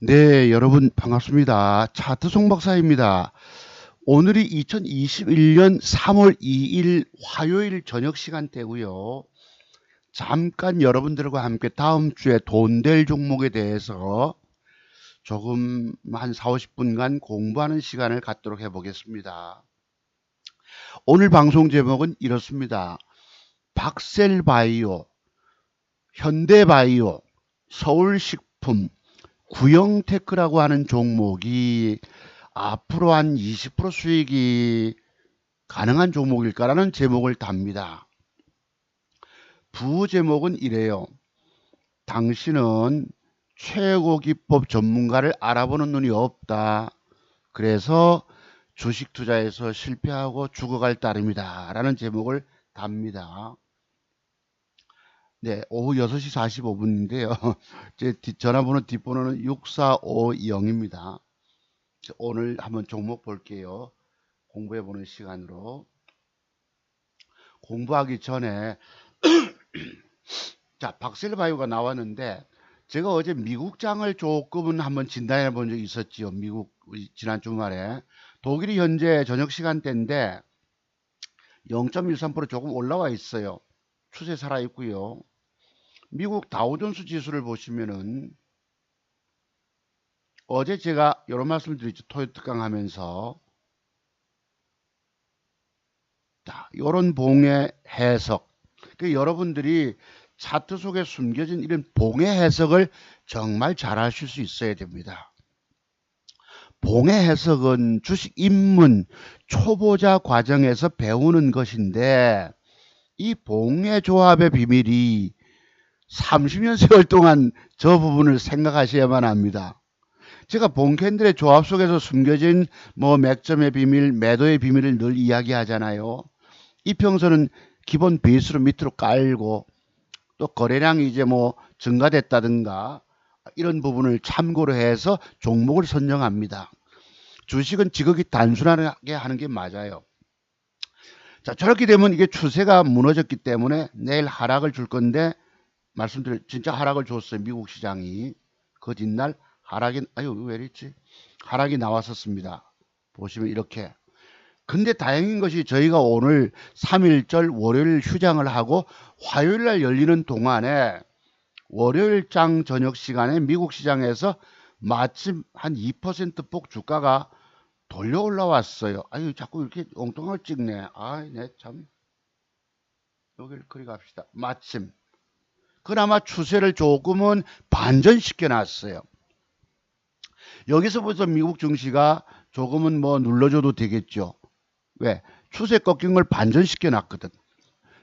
네, 여러분 반갑습니다. 차트 송 박사입니다. 오늘이 2021년 3월 2일 화요일 저녁 시간대고요. 잠깐 여러분들과 함께 다음 주에 돈 될 종목에 대해서 조금 한 4, 50분간 공부하는 시간을 갖도록 해보겠습니다. 오늘 방송 제목은 이렇습니다. 박셀바이오, 현대바이오, 서울식품, 구형테크라고 하는 종목이 앞으로 한 20% 수익이 가능한 종목일까라는 제목을 답니다. 부제목은 이래요. 당신은 최고 기법 전문가를 알아보는 눈이 없다. 그래서 주식 투자에서 실패하고 죽어갈 따름이다. 라는 제목을 답니다. 네, 오후 6시 45분인데요. 제 전화번호 뒷번호는 6450입니다. 오늘 한번 종목 볼게요. 공부해보는 시간으로. 공부하기 전에 자, 박셀바이오가 나왔는데 제가 어제 미국장을 조금은 한번 진단해 본 적이 있었지요. 미국 지난 주말에 독일이 현재 저녁 시간대인데 0.13% 조금 올라와 있어요. 추세 살아 있고요. 미국 다우존스 지수를 보시면은 어제 제가 이런 말씀 드렸죠. 토요 특강 하면서 이런 봉의 해석. 여러분들이 차트 속에 숨겨진 이런 봉의 해석을 정말 잘 하실 수 있어야 됩니다. 봉의 해석은 주식 입문 초보자 과정에서 배우는 것인데 이 봉의 조합의 비밀이 30년 세월 동안 저 부분을 생각하셔야만 합니다. 제가 봉캔들의 조합 속에서 숨겨진 맥점의 비밀, 매도의 비밀을 늘 이야기하잖아요. 이평선은 기본 베이스로 밑으로 깔고 또 거래량이 이제 증가됐다든가 이런 부분을 참고로 해서 종목을 선정합니다. 주식은 지극히 단순하게 하는 게 맞아요. 자, 저렇게 되면 이게 추세가 무너졌기 때문에 내일 하락을 줄 건데 말씀드려 진짜 하락을 줬어요. 미국 시장이. 그 뒷날 하락이 왜 이랬지? 하락이 나왔었습니다. 보시면 이렇게. 근데 다행인 것이 저희가 오늘 3일절 월요일 휴장을 하고 화요일 날 열리는 동안에 월요일장 저녁 시간에 미국 시장에서 마침 한 2%폭 주가가 돌려 올라왔어요. 자꾸 이렇게 엉뚱하게 찍네. 네, 참. 여기를 그리 갑시다. 마침. 그나마 추세를 조금은 반전시켜 놨어요. 여기서부터 미국 증시가 조금은 눌러줘도 되겠죠. 왜? 추세 꺾인 걸 반전시켜 놨거든.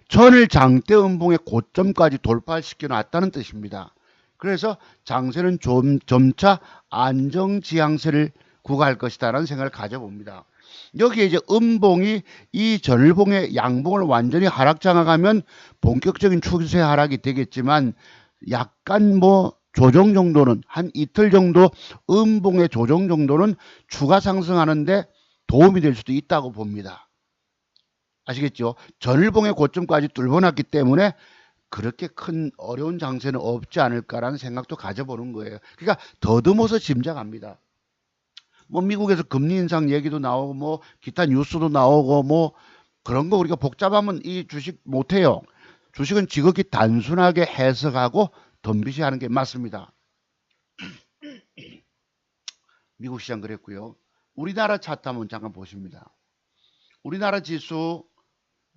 전일 장대 음봉의 고점까지 돌파시켜 놨다는 뜻입니다. 그래서 장세는 점차 안정지향세를 구가할 것이다라는 생각을 가져봅니다. 여기에 이제 음봉이 이 전일봉의 양봉을 완전히 하락장악하면 본격적인 추세 하락이 되겠지만 약간 조정 정도는 한 이틀 정도 음봉의 조정 정도는 추가 상승하는데 도움이 될 수도 있다고 봅니다. 아시겠죠? 전일봉의 고점까지 뚫어놨기 때문에 그렇게 큰 어려운 장세는 없지 않을까라는 생각도 가져보는 거예요. 그러니까 더듬어서 짐작합니다. 미국에서 금리 인상 얘기도 나오고 기타 뉴스도 나오고 그런 거 우리가 복잡하면 이 주식 못해요. 주식은 지극히 단순하게 해석하고 덤비시 하는 게 맞습니다. 미국 시장 그랬고요. 우리나라 차트 한번 잠깐 보십니다. 우리나라 지수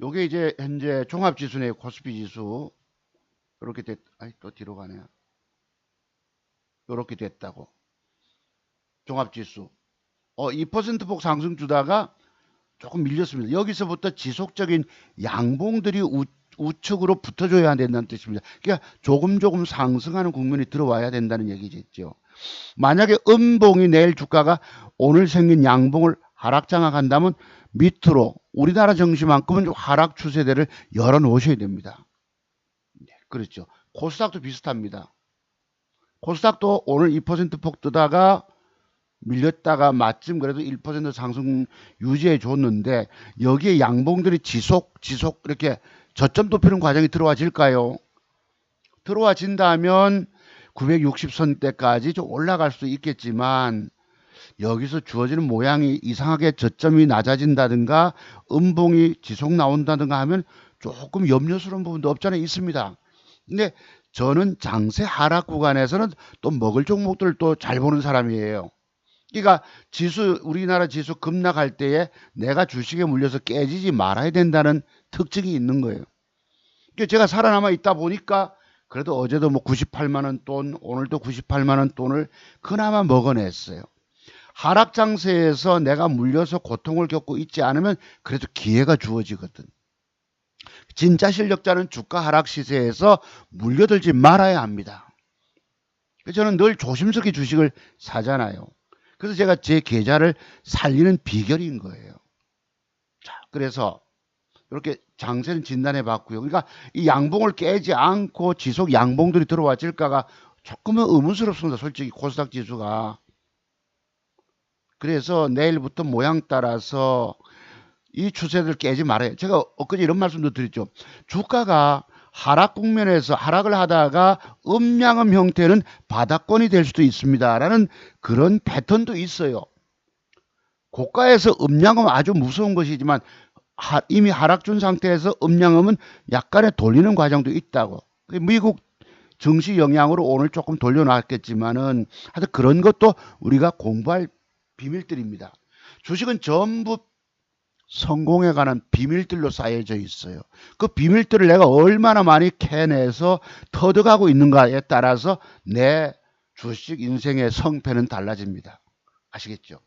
요게 이제 현재 종합지수네요. 코스피 지수 이렇게 또 뒤로 가네요. 이렇게 됐다고. 종합지수 2%폭 상승 주다가 조금 밀렸습니다. 여기서부터 지속적인 양봉들이 우측으로 붙어줘야 된다는 뜻입니다. 그러니까 조금 상승하는 국면이 들어와야 된다는 얘기겠죠. 만약에 음봉이 내일 주가가 오늘 생긴 양봉을 하락장악한다면 밑으로 우리나라 증시만큼은 좀 하락 추세대를 열어놓으셔야 됩니다. 네, 그렇죠. 코스닥도 비슷합니다. 코스닥도 오늘 2%폭 뜨다가 밀렸다가 마침 그래도 1% 상승 유지해 줬는데 여기에 양봉들이 지속 이렇게 저점 높이는 과정이 들어와질까요? 들어와진다면 960선대까지 좀 올라갈 수도 있겠지만 여기서 주어지는 모양이 이상하게 저점이 낮아진다든가 음봉이 지속 나온다든가 하면 조금 염려스러운 부분도 없잖아요. 있습니다. 근데 저는 장세 하락 구간에서는 또 먹을 종목들을 또 잘 보는 사람이에요. 그러니까 지수, 우리나라 지수 급락할 때에 내가 주식에 물려서 깨지지 말아야 된다는 특징이 있는 거예요. 그러니까 제가 살아남아 있다 보니까 그래도 어제도 뭐 98만 원 돈, 오늘도 98만 원 돈을 그나마 먹어냈어요. 하락 장세에서 내가 물려서 고통을 겪고 있지 않으면 그래도 기회가 주어지거든. 진짜 실력자는 주가 하락 시세에서 물려들지 말아야 합니다. 저는 늘 조심스럽게 주식을 사잖아요. 그래서 제가 제 계좌를 살리는 비결인 거예요. 자, 그래서 이렇게 장세는 진단해 봤고요. 그러니까 이 양봉을 깨지 않고 지속 양봉들이 들어와질까가 조금은 의문스럽습니다. 솔직히 코스닥 지수가. 그래서 내일부터 모양 따라서 이 추세를 깨지 말아요. 제가 엊그제 이런 말씀도 드렸죠. 주가가 하락 국면에서 하락을 하다가 음양음 형태는 바닥권이 될 수도 있습니다. 라는 그런 패턴도 있어요. 고가에서 음양음 아주 무서운 것이지만 이미 하락 준 상태에서 음양음은 약간의 돌리는 과정도 있다고. 미국 증시 영향으로 오늘 조금 돌려놨겠지만은 하여튼 그런 것도 우리가 공부할 비밀들입니다. 주식은 전부 성공에 관한 비밀들로 쌓여져 있어요. 그 비밀들을 내가 얼마나 많이 캐내서 터득하고 있는가에 따라서 내 주식 인생의 성패는 달라집니다. 아시겠죠?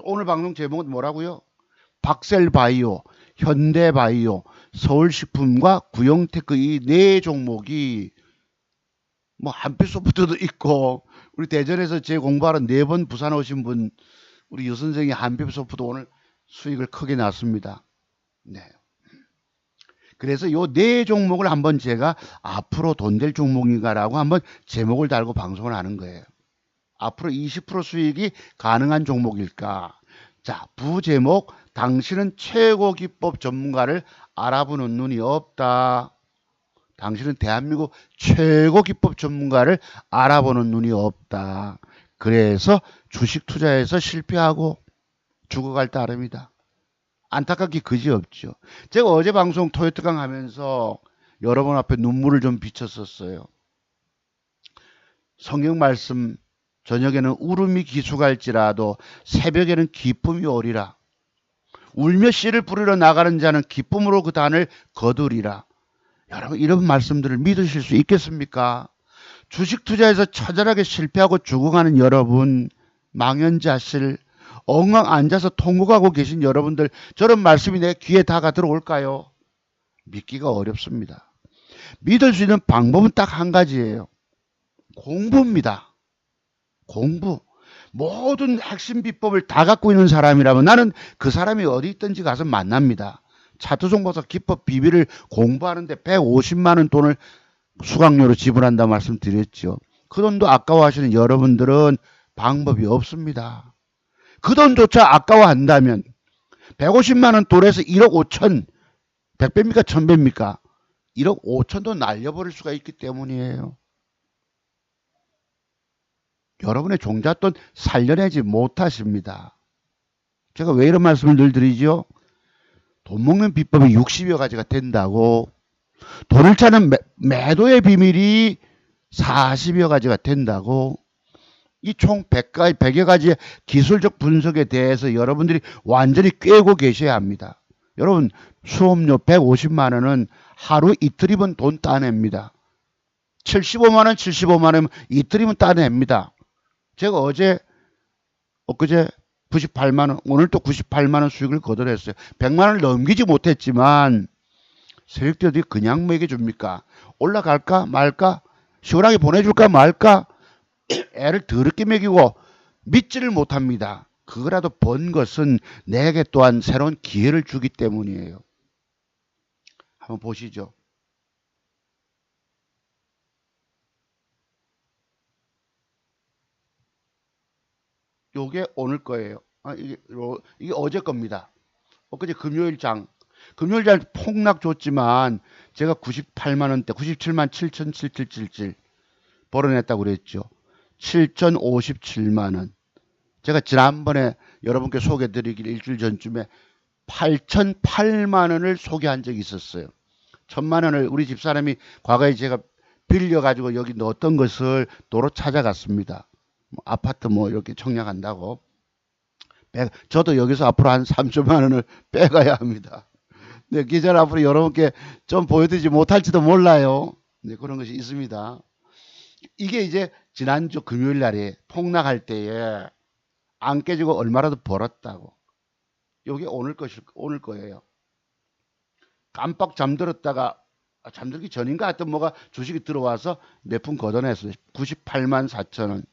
오늘 방송 제목은 뭐라고요? 박셀바이오, 현대바이오, 서울식품과 구형테크 이 네 종목이 뭐 한빛소프트도 있고 우리 대전에서 제 공부하러 4번 부산 오신 분 우리 유 선생이 한빛소프트 오늘 수익을 크게 났습니다. 네. 그래서 요 네 종목을 한번 제가 앞으로 돈 될 종목인가라고 한번 제목을 달고 방송을 하는 거예요. 앞으로 20% 수익이 가능한 종목일까? 자, 부제목 당신은 최고 기법 전문가를 알아보는 눈이 없다. 당신은 대한민국 최고 기법 전문가를 알아보는 눈이 없다. 그래서 주식 투자에서 실패하고 죽어갈 따름이다. 안타깝게 그지없죠. 제가 어제 방송 토요특강 하면서 여러분 앞에 눈물을 좀 비쳤었어요. 성경 말씀 저녁에는 울음이 기수갈지라도 새벽에는 기쁨이 오리라. 울며 씨를 뿌리러 나가는 자는 기쁨으로 그 단을 거두리라. 여러분 이런 말씀들을 믿으실 수 있겠습니까? 주식 투자에서 처절하게 실패하고 죽어가는 여러분, 망연자실, 엉망 앉아서 통곡하고 계신 여러분들 저런 말씀이 내 귀에 다가 들어올까요? 믿기가 어렵습니다. 믿을 수 있는 방법은 딱 한 가지예요. 공부입니다. 공부. 모든 핵심 비법을 다 갖고 있는 사람이라면 나는 그 사람이 어디 있든지 가서 만납니다. 차트송보사 기법 비밀을 공부하는데 150만 원 돈을 수강료로 지불한다 말씀드렸죠. 그 돈도 아까워하시는 여러분들은 방법이 없습니다. 그 돈조차 아까워한다면 150만 원 돈에서 1억 5천 100배입니까 1000배입니까? 1억 5천도 날려버릴 수가 있기 때문이에요. 여러분의 종잣돈 살려내지 못하십니다. 제가 왜 이런 말씀을 늘 드리죠? 돈 먹는 비법이 60여 가지가 된다고 돈을 찾는 매도의 비밀이 40여 가지가 된다고 이 총 100여 가지의 기술적 분석에 대해서 여러분들이 완전히 꿰고 계셔야 합니다. 여러분 수업료 150만 원은 하루 이틀이면 돈 따냅니다. 75만 원, 75만 원 이틀이면 따냅니다. 제가 엊그제 98만 원, 오늘 또 98만 원 수익을 거둬냈어요. 100만 원을 넘기지 못했지만 세력들이 어디 그냥 먹여줍니까? 올라갈까 말까? 시원하게 보내줄까 말까? 애를 더럽게 먹이고 믿지를 못합니다. 그거라도 번 것은 내게 또한 새로운 기회를 주기 때문이에요. 한번 보시죠. 요게 오늘 거예요. 이게 어제 겁니다. 엊그제 금요일장 폭락 줬지만 제가 98만 원대 97만 7,7777 벌어냈다고 그랬죠. 7,057만 원. 제가 지난번에 여러분께 소개드리길 일주일 전쯤에 8,008만 원을 소개한 적이 있었어요. 1,000만 원을 우리 집사람이 과거에 제가 빌려가지고 여기 넣었던 것을 도로 찾아갔습니다. 아파트 뭐 이렇게 청약한다고. 저도 여기서 앞으로 한 3천만 원을 빼가야 합니다. 네, 기자는 앞으로 여러분께 좀 보여드리지 못할지도 몰라요. 네, 그런 것이 있습니다. 이게 이제 지난주 금요일 날에 폭락할 때에 안 깨지고 얼마라도 벌었다고. 이게 오늘 거예요. 깜빡 잠들었다가 잠들기 전인가 하여튼 뭐가 주식이 들어와서 몇 푼 걷어냈어요. 98만 4천 원.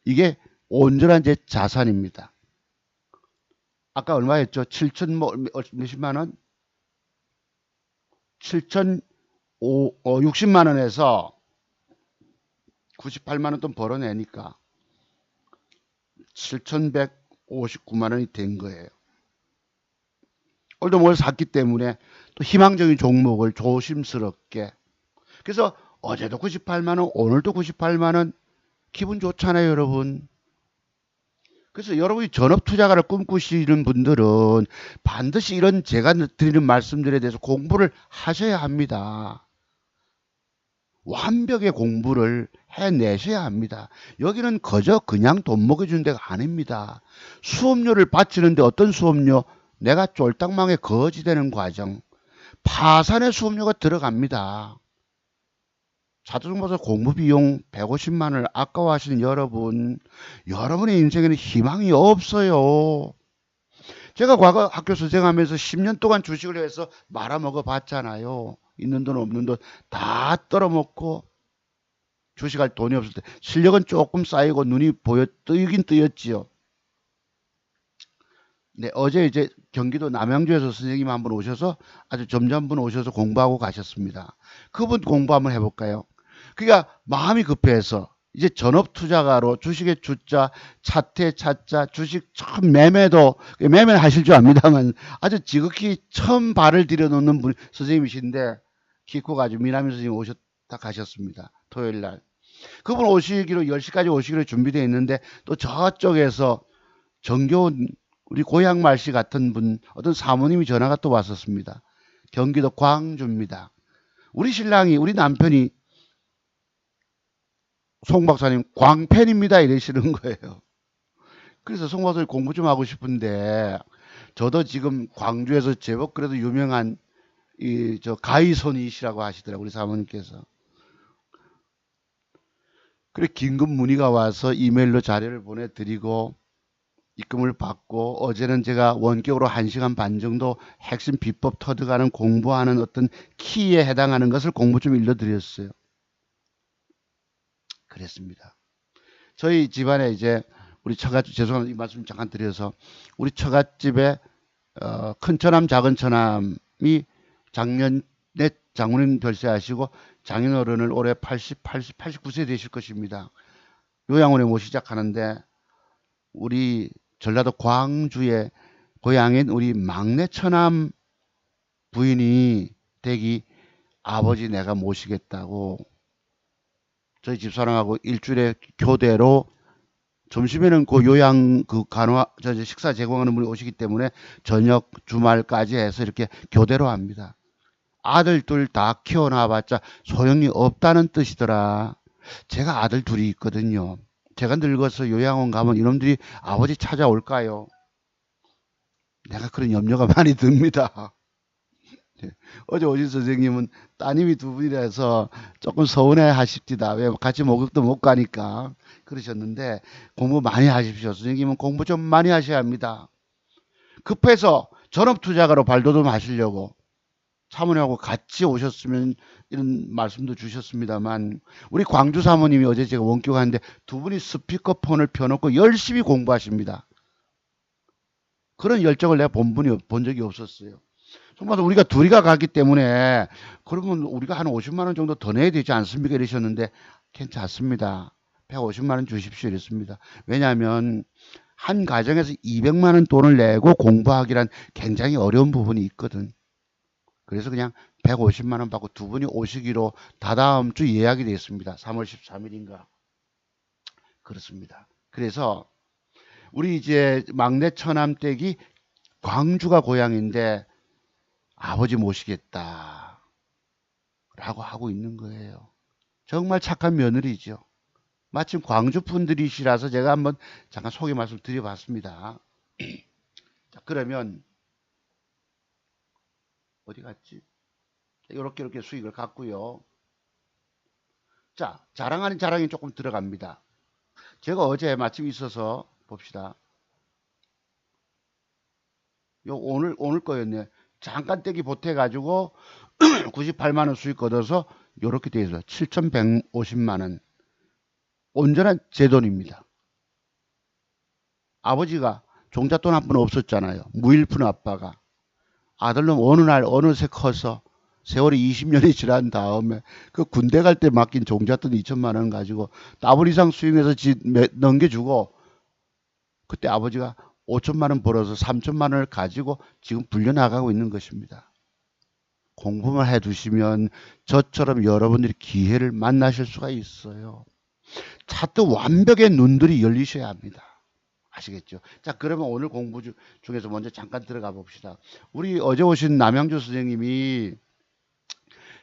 이게 온전한 제 자산입니다. 아까 얼마였죠? 7천 몇십만 원? 60만 원에서 98만 원 돈 벌어내니까 7,159만 원이 된 거예요. 오늘도 뭘 샀기 때문에 또 희망적인 종목을 조심스럽게. 그래서 어제도 98만 원, 오늘도 98만 원. 기분 좋잖아요, 여러분. 그래서 여러분이 전업투자가를 꿈꾸시는 분들은 반드시 이런 제가 드리는 말씀들에 대해서 공부를 하셔야 합니다. 완벽의 공부를 해내셔야 합니다. 여기는 그저 그냥 돈 먹여주는 데가 아닙니다. 수업료를 바치는데 어떤 수업료? 내가 쫄딱망에 거지 되는 과정. 파산의 수업료가 들어갑니다. 자동차보서 공부 비용 150만 원을 아까워하시는 여러분, 여러분의 인생에는 희망이 없어요. 제가 과거 학교 선생하면서 10년 동안 주식을 해서 말아먹어 봤잖아요. 있는 돈 없는 돈 다 떨어먹고 주식할 돈이 없을 때 실력은 조금 쌓이고 눈이 뜨이긴 뜨였지요. 네, 어제 이제 경기도 남양주에서 선생님 한 분 오셔서 아주 점잖은 분 오셔서 공부하고 가셨습니다. 그분 공부 한번 해볼까요? 그러니까 마음이 급해서 이제 전업투자가로 주식의 주자, 차태 차자, 주식 처음 매매도 매매는 하실 줄 압니다만 아주 지극히 처음 발을 들여놓는 분 선생님이신데 기코 아주 미남이 선생님 오셨다 가셨습니다. 토요일 날. 그분 오시기로 10시까지 오시기로 준비되어 있는데 또 저쪽에서 정겨운 우리 고향 말씨 같은 분 어떤 사모님이 전화가 또 왔었습니다. 경기도 광주입니다. 우리 신랑이 우리 남편이 송 박사님 광팬입니다 이러시는 거예요. 그래서 송 박사님 공부 좀 하고 싶은데 저도 지금 광주에서 제법 그래도 유명한 저 가이손이시라고 하시더라고요. 우리 사모님께서. 그래 긴급 문의가 와서 이메일로 자료를 보내드리고 입금을 받고 어제는 제가 원격으로 1시간 반 정도 핵심 비법 터득하는 공부하는 어떤 키에 해당하는 것을 공부 좀 일러드렸어요. 그랬습니다. 저희 집안에 이제 우리 처갓집 죄송합니다. 이 말씀 잠깐 드려서 우리 처갓집에 큰 처남 작은 처남이 작년에 장모님 별세하시고 장인어른을 올해 89세 되실 것입니다. 요양원에 못 시작하는데 우리 전라도 광주의 고향인 우리 막내 처남 부인이 댁이 아버지 내가 모시겠다고 저희 집사람하고 일주일에 교대로 점심에는 그 요양 그 간화 식사 제공하는 분이 오시기 때문에 저녁 주말까지 해서 이렇게 교대로 합니다. 아들 둘 다 키워놔봤자 소용이 없다는 뜻이더라. 제가 아들 둘이 있거든요. 제가 늙어서 요양원 가면 이놈들이 아버지 찾아올까요? 내가 그런 염려가 많이 듭니다. 어제 오신 선생님은 따님이 두 분이라서 조금 서운해 하십니다. 왜 같이 목욕도 못 가니까 그러셨는데 공부 많이 하십시오. 선생님은 공부 좀 많이 하셔야 합니다. 급해서 전업투자가로 발돋움 하시려고 사모님하고 같이 오셨으면 이런 말씀도 주셨습니다만 우리 광주 사모님이 어제 제가 원격 하는데 두 분이 스피커폰을 펴놓고 열심히 공부하십니다. 그런 열정을 내가 본 적이 없었어요. 정말 우리가 둘이가 가기 때문에 그러면 우리가 한 50만 원 정도 더 내야 되지 않습니까? 이러셨는데 괜찮습니다. 150만 원 주십시오 이랬습니다. 왜냐하면 한 가정에서 200만 원 돈을 내고 공부하기란 굉장히 어려운 부분이 있거든. 그래서 그냥 150만 원 받고 두 분이 오시기로 다다음 주 예약이 되어 있습니다. 3월 13일인가. 그렇습니다. 그래서 우리 이제 막내 처남댁이 광주가 고향인데 아버지 모시겠다 라고 하고 있는 거예요. 정말 착한 며느리죠. 마침 광주 분들이시라서 제가 한번 잠깐 소개 말씀 드려봤습니다. 자, 그러면 어디 갔지? 이렇게 수익을 갖고요. 자, 자랑 아닌 자랑이 조금 들어갑니다. 제가 어제 마침 있어서 봅시다. 요 오늘 거였네. 잠깐 떼기 보태가지고 98만 원 수익 얻어서 요렇게 돼 있어요. 7,150만 원. 온전한 제 돈입니다. 아버지가 종잣돈 한 푼 없었잖아요. 무일푼 아빠가. 아들놈 어느 날 어느새 커서 세월이 20년이 지난 다음에 그 군대 갈 때 맡긴 종잣돈 2천만 원 가지고 더블 이상 수익해서 넘겨주고 그때 아버지가 5천만 원 벌어서 3천만 원을 가지고 지금 불려나가고 있는 것입니다. 공부만 해두시면 저처럼 여러분들이 기회를 만나실 수가 있어요. 차트 완벽의 눈들이 열리셔야 합니다. 아시겠죠? 자, 그러면 오늘 공부 중에서 먼저 잠깐 들어가 봅시다. 우리 어제 오신 남양주 선생님이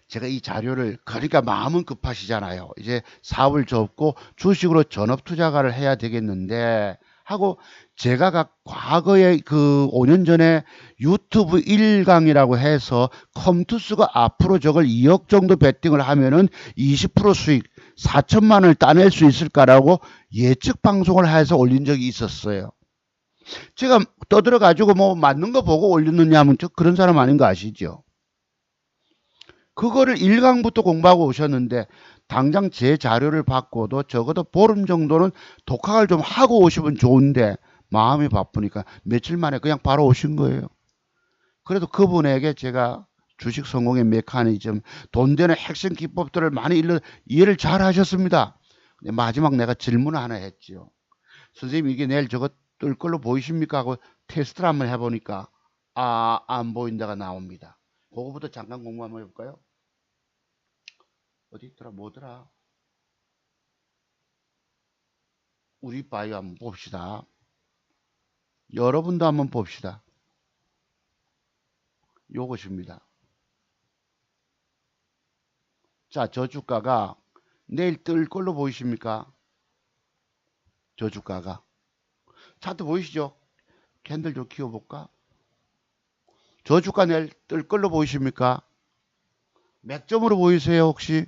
제가 이 자료를 그러니까 마음은 급하시잖아요. 이제 사업을 접고 주식으로 전업투자가를 해야 되겠는데 하고 제가 과거에 그 5년 전에 유튜브 1강이라고 해서 컴투스가 앞으로 저걸 2억 정도 베팅을 하면은 20% 수익 4천만 원을 따낼 수 있을까라고 예측 방송을 해서 올린 적이 있었어요. 제가 떠들어 가지고 뭐 맞는 거 보고 올렸느냐 하면 저 그런 사람 아닌 거 아시죠? 그거를 1강부터 공부하고 오셨는데 당장 제 자료를 받고도 적어도 보름 정도는 독학을 좀 하고 오시면 좋은데 마음이 바쁘니까 며칠 만에 그냥 바로 오신 거예요. 그래도 그분에게 제가 주식 성공의 메커니즘, 돈 되는 핵심 기법들을 많이 이해를 잘 하셨습니다. 근데 마지막 내가 질문을 하나 했죠. 선생님 이게 내일 저거 뜰 걸로 보이십니까? 하고 테스트를 한번 해보니까 안 보인다가 나옵니다. 그거부터 잠깐 공부 한번 해볼까요? 어디 있더라? 뭐더라? 우리 바이오 한번 봅시다. 여러분도 한번 봅시다. 요것입니다. 자, 저 주가가 내일 뜰 걸로 보이십니까? 저 주가가. 차트 보이시죠? 캔들 좀 키워볼까? 저 주가 내일 뜰 걸로 보이십니까? 몇 점으로 보이세요, 혹시?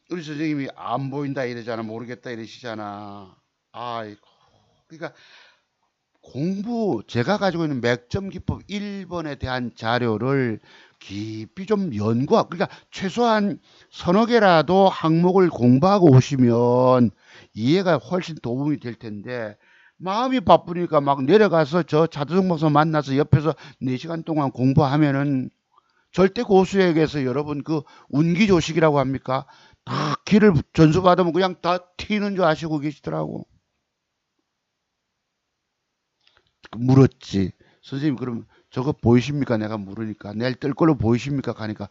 우리 선생님이 안 보인다 이러잖아. 모르겠다 이러시잖아. 아이고. 그러니까 제가 가지고 있는 맥점 기법 1번에 대한 자료를 깊이 좀 연구하고, 그러니까 최소한 서너 개라도 항목을 공부하고 오시면 이해가 훨씬 도움이 될 텐데, 마음이 바쁘니까 막 내려가서 저 차두성 박사 만나서 옆에서 4시간 동안 공부하면은 절대 고수에게서 여러분 그 운기조식이라고 합니까? 다 길을 전수받으면 그냥 다 튀는 줄 아시고 계시더라고. 물었지. 선생님 그럼 저거 보이십니까? 내가 물으니까 내일 뜰 걸로 보이십니까? 가니까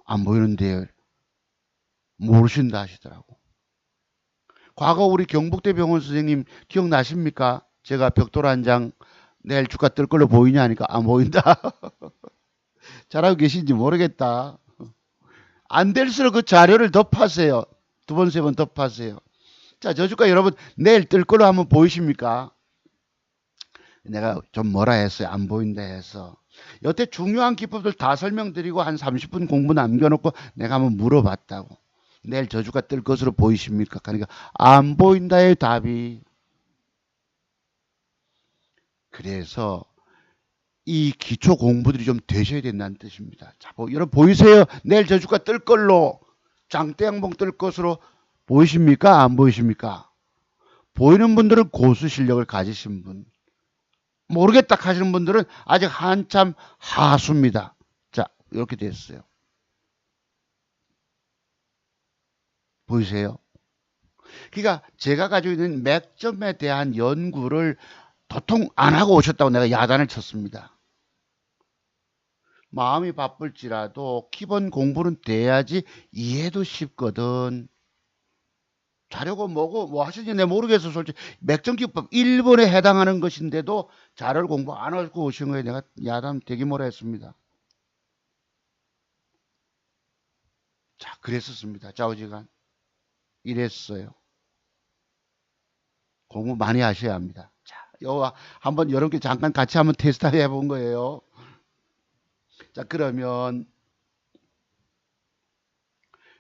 안 보이는데 모르신다 하시더라고. 과거 우리 경북대 병원 선생님 기억나십니까? 제가 벽돌 한 장 내일 주가 뜰 걸로 보이냐 하니까 안 보인다. 잘하고 계신지 모르겠다. 안 될수록 그 자료를 더 파세요. 두 번, 세 번 더 파세요. 자, 저 주가 여러분 내일 뜰 걸로 한번 보이십니까? 내가 좀 뭐라 했어요. 안 보인다 해서. 여태 중요한 기법들 다 설명드리고 한 30분 공부 남겨놓고 내가 한번 물어봤다고. 내일 저주가 뜰 것으로 보이십니까? 그러니까 안 보인다의 답이. 그래서 이 기초 공부들이 좀 되셔야 된다는 뜻입니다. 자, 여러분 보이세요? 내일 저주가 뜰 걸로 장대양봉 뜰 것으로 보이십니까? 안 보이십니까? 보이는 분들은 고수 실력을 가지신 분. 모르겠다 하시는 분들은 아직 한참 하수입니다. 자, 이렇게 됐어요. 보이세요? 그러니까 제가 가지고 있는 맥점에 대한 연구를 도통 안 하고 오셨다고 내가 야단을 쳤습니다. 마음이 바쁠지라도 기본 공부는 돼야지 이해도 쉽거든. 자료고 뭐고 뭐 하시는지 내가 모르겠어. 솔직히 맥정기법 1번에 해당하는 것인데도 자료를 공부 안 하고 오신 거에 내가 야단 되게 뭐라 했습니다. 자, 그랬었습니다. 좌우지간 이랬어요. 공부 많이 하셔야 합니다. 자, 요 한번 여러분께 잠깐 같이 한번 테스트 해본 거예요. 자, 그러면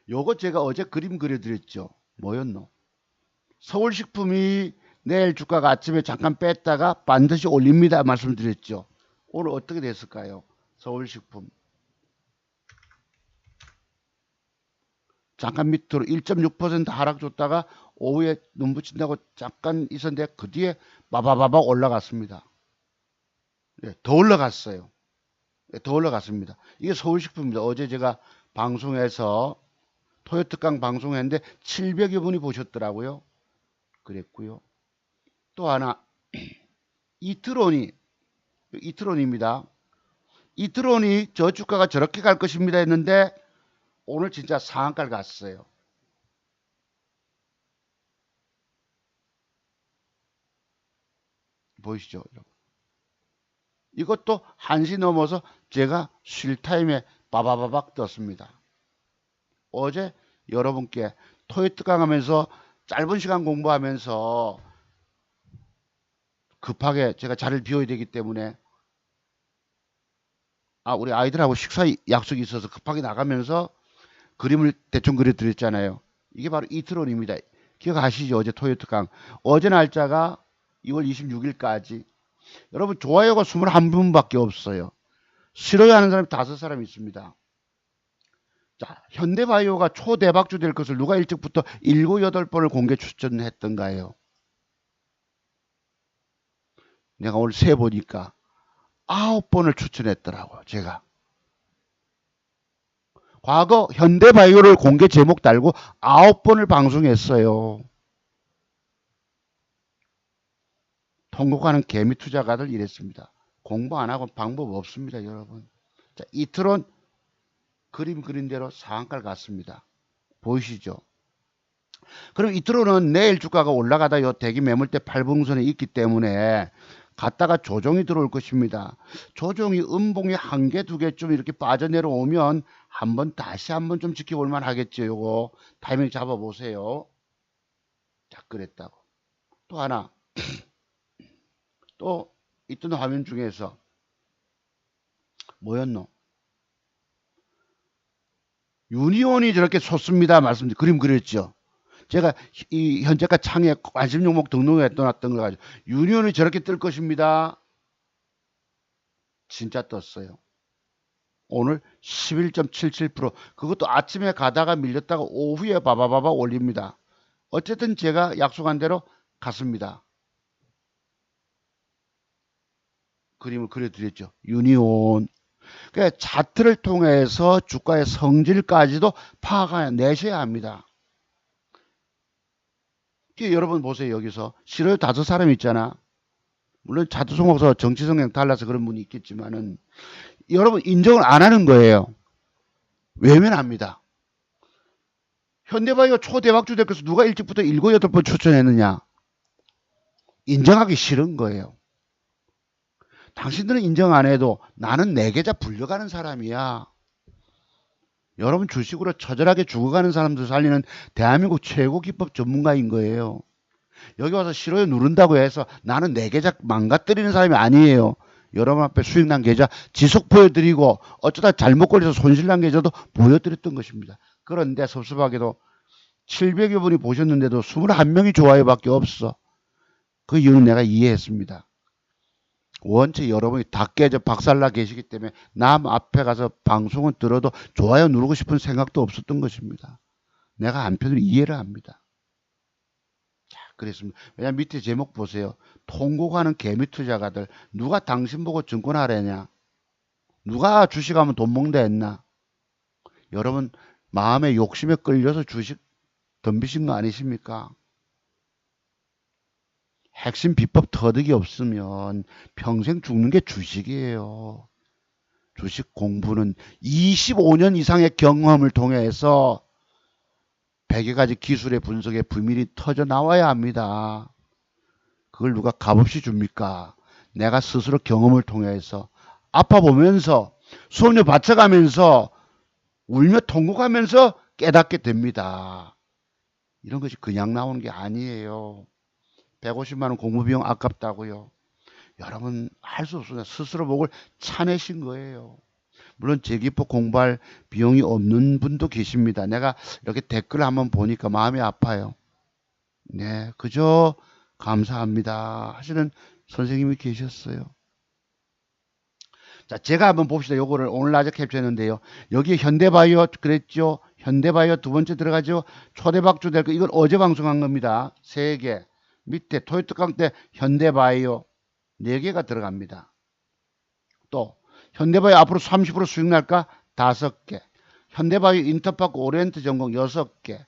요거 제가 어제 그림 그려드렸죠. 뭐였노? 서울식품이 내일 주가가 아침에 잠깐 뺐다가 반드시 올립니다 말씀드렸죠. 오늘 어떻게 됐을까요? 서울식품 잠깐 밑으로 1.6% 하락 줬다가 오후에 눈 붙인다고 잠깐 있었는데 그 뒤에 바바바바 올라갔습니다. 예, 더 올라갔어요. 예, 더 올라갔습니다. 이게 서울식품입니다. 어제 제가 방송에서 토요특강 방송했는데 700여 분이 보셨더라고요. 그랬고요. 또 하나 이트론입니다. 이트론이 저 주가가 저렇게 갈 것입니다 했는데 오늘 진짜 상한가를 갔어요. 보이시죠? 여러분? 이것도 1시 넘어서 제가 쉴 타임에 바바바박 떴습니다. 어제 여러분께 토요특강 하면서 짧은 시간 공부하면서 급하게 제가 자리를 비워야 되기 때문에 우리 아이들하고 식사 약속이 있어서 급하게 나가면서 그림을 대충 그려드렸잖아요. 이게 바로 이트론입니다. 기억하시죠? 어제 토요특강. 어제 날짜가 2월 26일까지. 여러분 좋아요가 21분밖에 없어요. 싫어하는 사람이 5사람 있습니다. 자, 현대바이오가 초대박주 될 것을 누가 일찍부터 7, 8번을 공개 추천했던가요? 내가 오늘 세보니까 9번을 추천했더라고 제가. 과거 현대바이오를 공개 제목 달고 9번을 방송했어요. 통곡하는 개미 투자가들 이랬습니다. 공부 안 하고 방법 없습니다, 여러분. 자, 이틀은 그림 그린 대로 상한가를 갔습니다. 보이시죠? 그럼 이틀은 내일 주가가 올라가다 요 대기 매물대 8분선에 있기 때문에 갔다가 조정이 들어올 것입니다. 조정이 음봉이 한 개, 두 개쯤 이렇게 빠져내려오면 다시 한번 좀 지켜볼 만 하겠죠. 요거 타이밍 잡아보세요. 자, 그랬다고. 또 하나. 또 있던 화면 중에서 뭐였노? 유니온이 저렇게 솟습니다. 말씀드린 그림 그렸죠. 제가 이 현재가 창에 관심 종목 등록에 떠났던 거 가지고 유니온이 저렇게 뜰 것입니다. 진짜 떴어요. 오늘 11.77% 그것도 아침에 가다가 밀렸다가 오후에 바바바바 올립니다. 어쨌든 제가 약속한 대로 갔습니다. 그림을 그려드렸죠. 유니온. 그러니까 차트를 통해서 주가의 성질까지도 파악해내셔야 합니다. 여러분 보세요. 여기서 싫어요 5사람 있잖아. 물론 차트 종목서 정치 성향 달라서 그런 분이 있겠지만은 여러분 인정을 안 하는 거예요. 외면합니다. 현대바이오 초대박주 될 것을 누가 일찍부터 7, 8번 추천했느냐. 인정하기 싫은 거예요. 당신들은 인정 안 해도 나는 내 계좌 불려가는 사람이야. 여러분 주식으로 처절하게 죽어가는 사람들 살리는 대한민국 최고 기법 전문가인 거예요. 여기 와서 싫어요 누른다고 해서 나는 내 계좌 망가뜨리는 사람이 아니에요. 여러분 앞에 수익난 계좌 지속 보여드리고 어쩌다 잘못 걸려서 손실난 계좌도 보여드렸던 것입니다. 그런데 섭섭하게도 700여 분이 보셨는데도 21명이 좋아요밖에 없어. 그 이유는 내가 이해했습니다. 원체 여러분이 다 깨져 박살나 계시기 때문에 남 앞에 가서 방송을 들어도 좋아요 누르고 싶은 생각도 없었던 것입니다. 내가 한편으로 이해를 합니다. 자, 그랬습니다. 왜냐면 밑에 제목 보세요. 통곡하는 개미 투자가들. 누가 당신 보고 증권 하래냐? 누가 주식하면 돈 먹는다 했나? 여러분 마음의 욕심에 끌려서 주식 덤비신 거 아니십니까? 핵심 비법 터득이 없으면 평생 죽는 게 주식이에요. 주식 공부는 25년 이상의 경험을 통해서 100여 가지 기술의 분석의 비밀이 터져 나와야 합니다. 그걸 누가 값없이 줍니까? 내가 스스로 경험을 통해서 아파보면서 수업료 바쳐가면서 울며 통곡하면서 깨닫게 됩니다. 이런 것이 그냥 나오는 게 아니에요. 150만 원 공부비용 아깝다고요. 여러분 할 수 없습니다. 스스로 목을 차내신 거예요. 물론 제기법 공부할 비용이 없는 분도 계십니다. 내가 이렇게 댓글을 한번 보니까 마음이 아파요. 네, 그저 감사합니다 하시는 선생님이 계셨어요. 자, 제가 한번 봅시다. 요거를 오늘 낮에 캡처했는데요. 여기 현대바이오 그랬죠. 현대바이오 두 번째 들어가죠. 초대박주 될 거. 이건 어제 방송한 겁니다. 3개. 밑에 토요특강 때 현대바이오 4개가 들어갑니다. 또 현대바이오 앞으로 30% 수익 날까? 5개. 현대바이오 인터파크 오리엔트 전공 6개.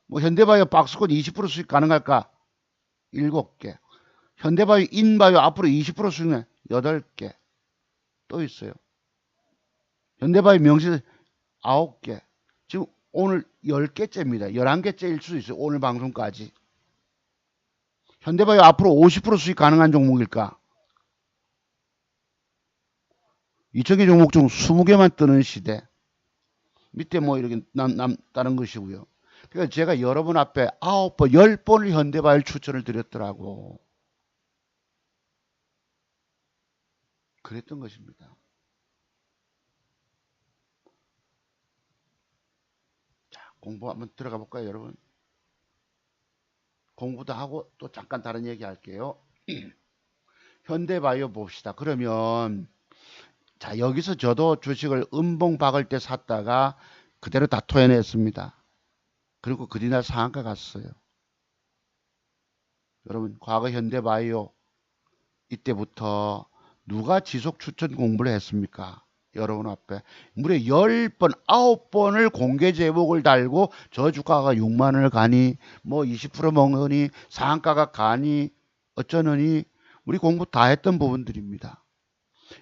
뭐 현대바이오 박스권 20% 수익 가능할까? 7개. 현대바이오 인바이오 앞으로 20% 수익 날 8개. 또 있어요. 현대바이오 명실 9개. 지금 오늘 10개째입니다. 11개째일 수도 있어요. 오늘 방송까지. 현대바이오 앞으로 50% 수익 가능한 종목일까? 2,000개 종목 중 20개만 뜨는 시대. 밑에 뭐 이렇게 다른 것이고요. 그러니까 제가 여러분 앞에 9번, 10번을 현대바이오 추천을 드렸더라고. 그랬던 것입니다. 자, 공부 한번 들어가 볼까요, 여러분? 공부도 하고 또 잠깐 다른 얘기 할게요. 현대바이오 봅시다. 그러면 자, 여기서 저도 주식을 음봉 박을 때 샀다가 그대로 다 토해냈습니다. 그리고 그 뒤날 상한가 갔어요. 여러분, 과거 현대바이오 이때부터 누가 지속 추천 공부를 했습니까? 여러분 앞에 무려 10번, 9번을 공개 제목을 달고 저 주가가 6만 원을 가니 뭐 20% 먹으니 상한가가 가니 어쩌느니 우리 공부 다 했던 부분들입니다.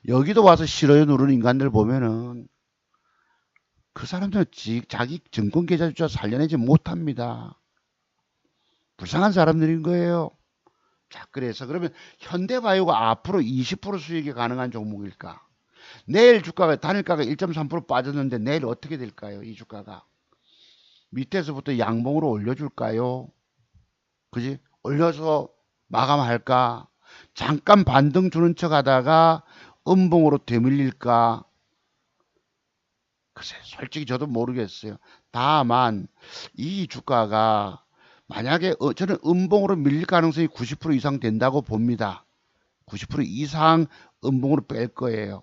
여기도 와서 싫어요 누르는 인간들 보면은 그 사람들은 자기 증권 계좌조차 살려내지 못합니다. 불쌍한 사람들인 거예요. 자, 그래서 그러면 현대바이오가 앞으로 20% 수익이 가능한 종목일까? 내일 주가가 단일가가 1.3% 빠졌는데 내일 어떻게 될까요? 이 주가가 밑에서부터 양봉으로 올려줄까요? 그지? 올려서 마감할까? 잠깐 반등 주는 척 하다가 음봉으로 되밀릴까? 글쎄, 솔직히 저도 모르겠어요. 다만 이 주가가 만약에 저는 음봉으로 밀릴 가능성이 90% 이상 된다고 봅니다. 90% 이상 음봉으로 뺄 거예요.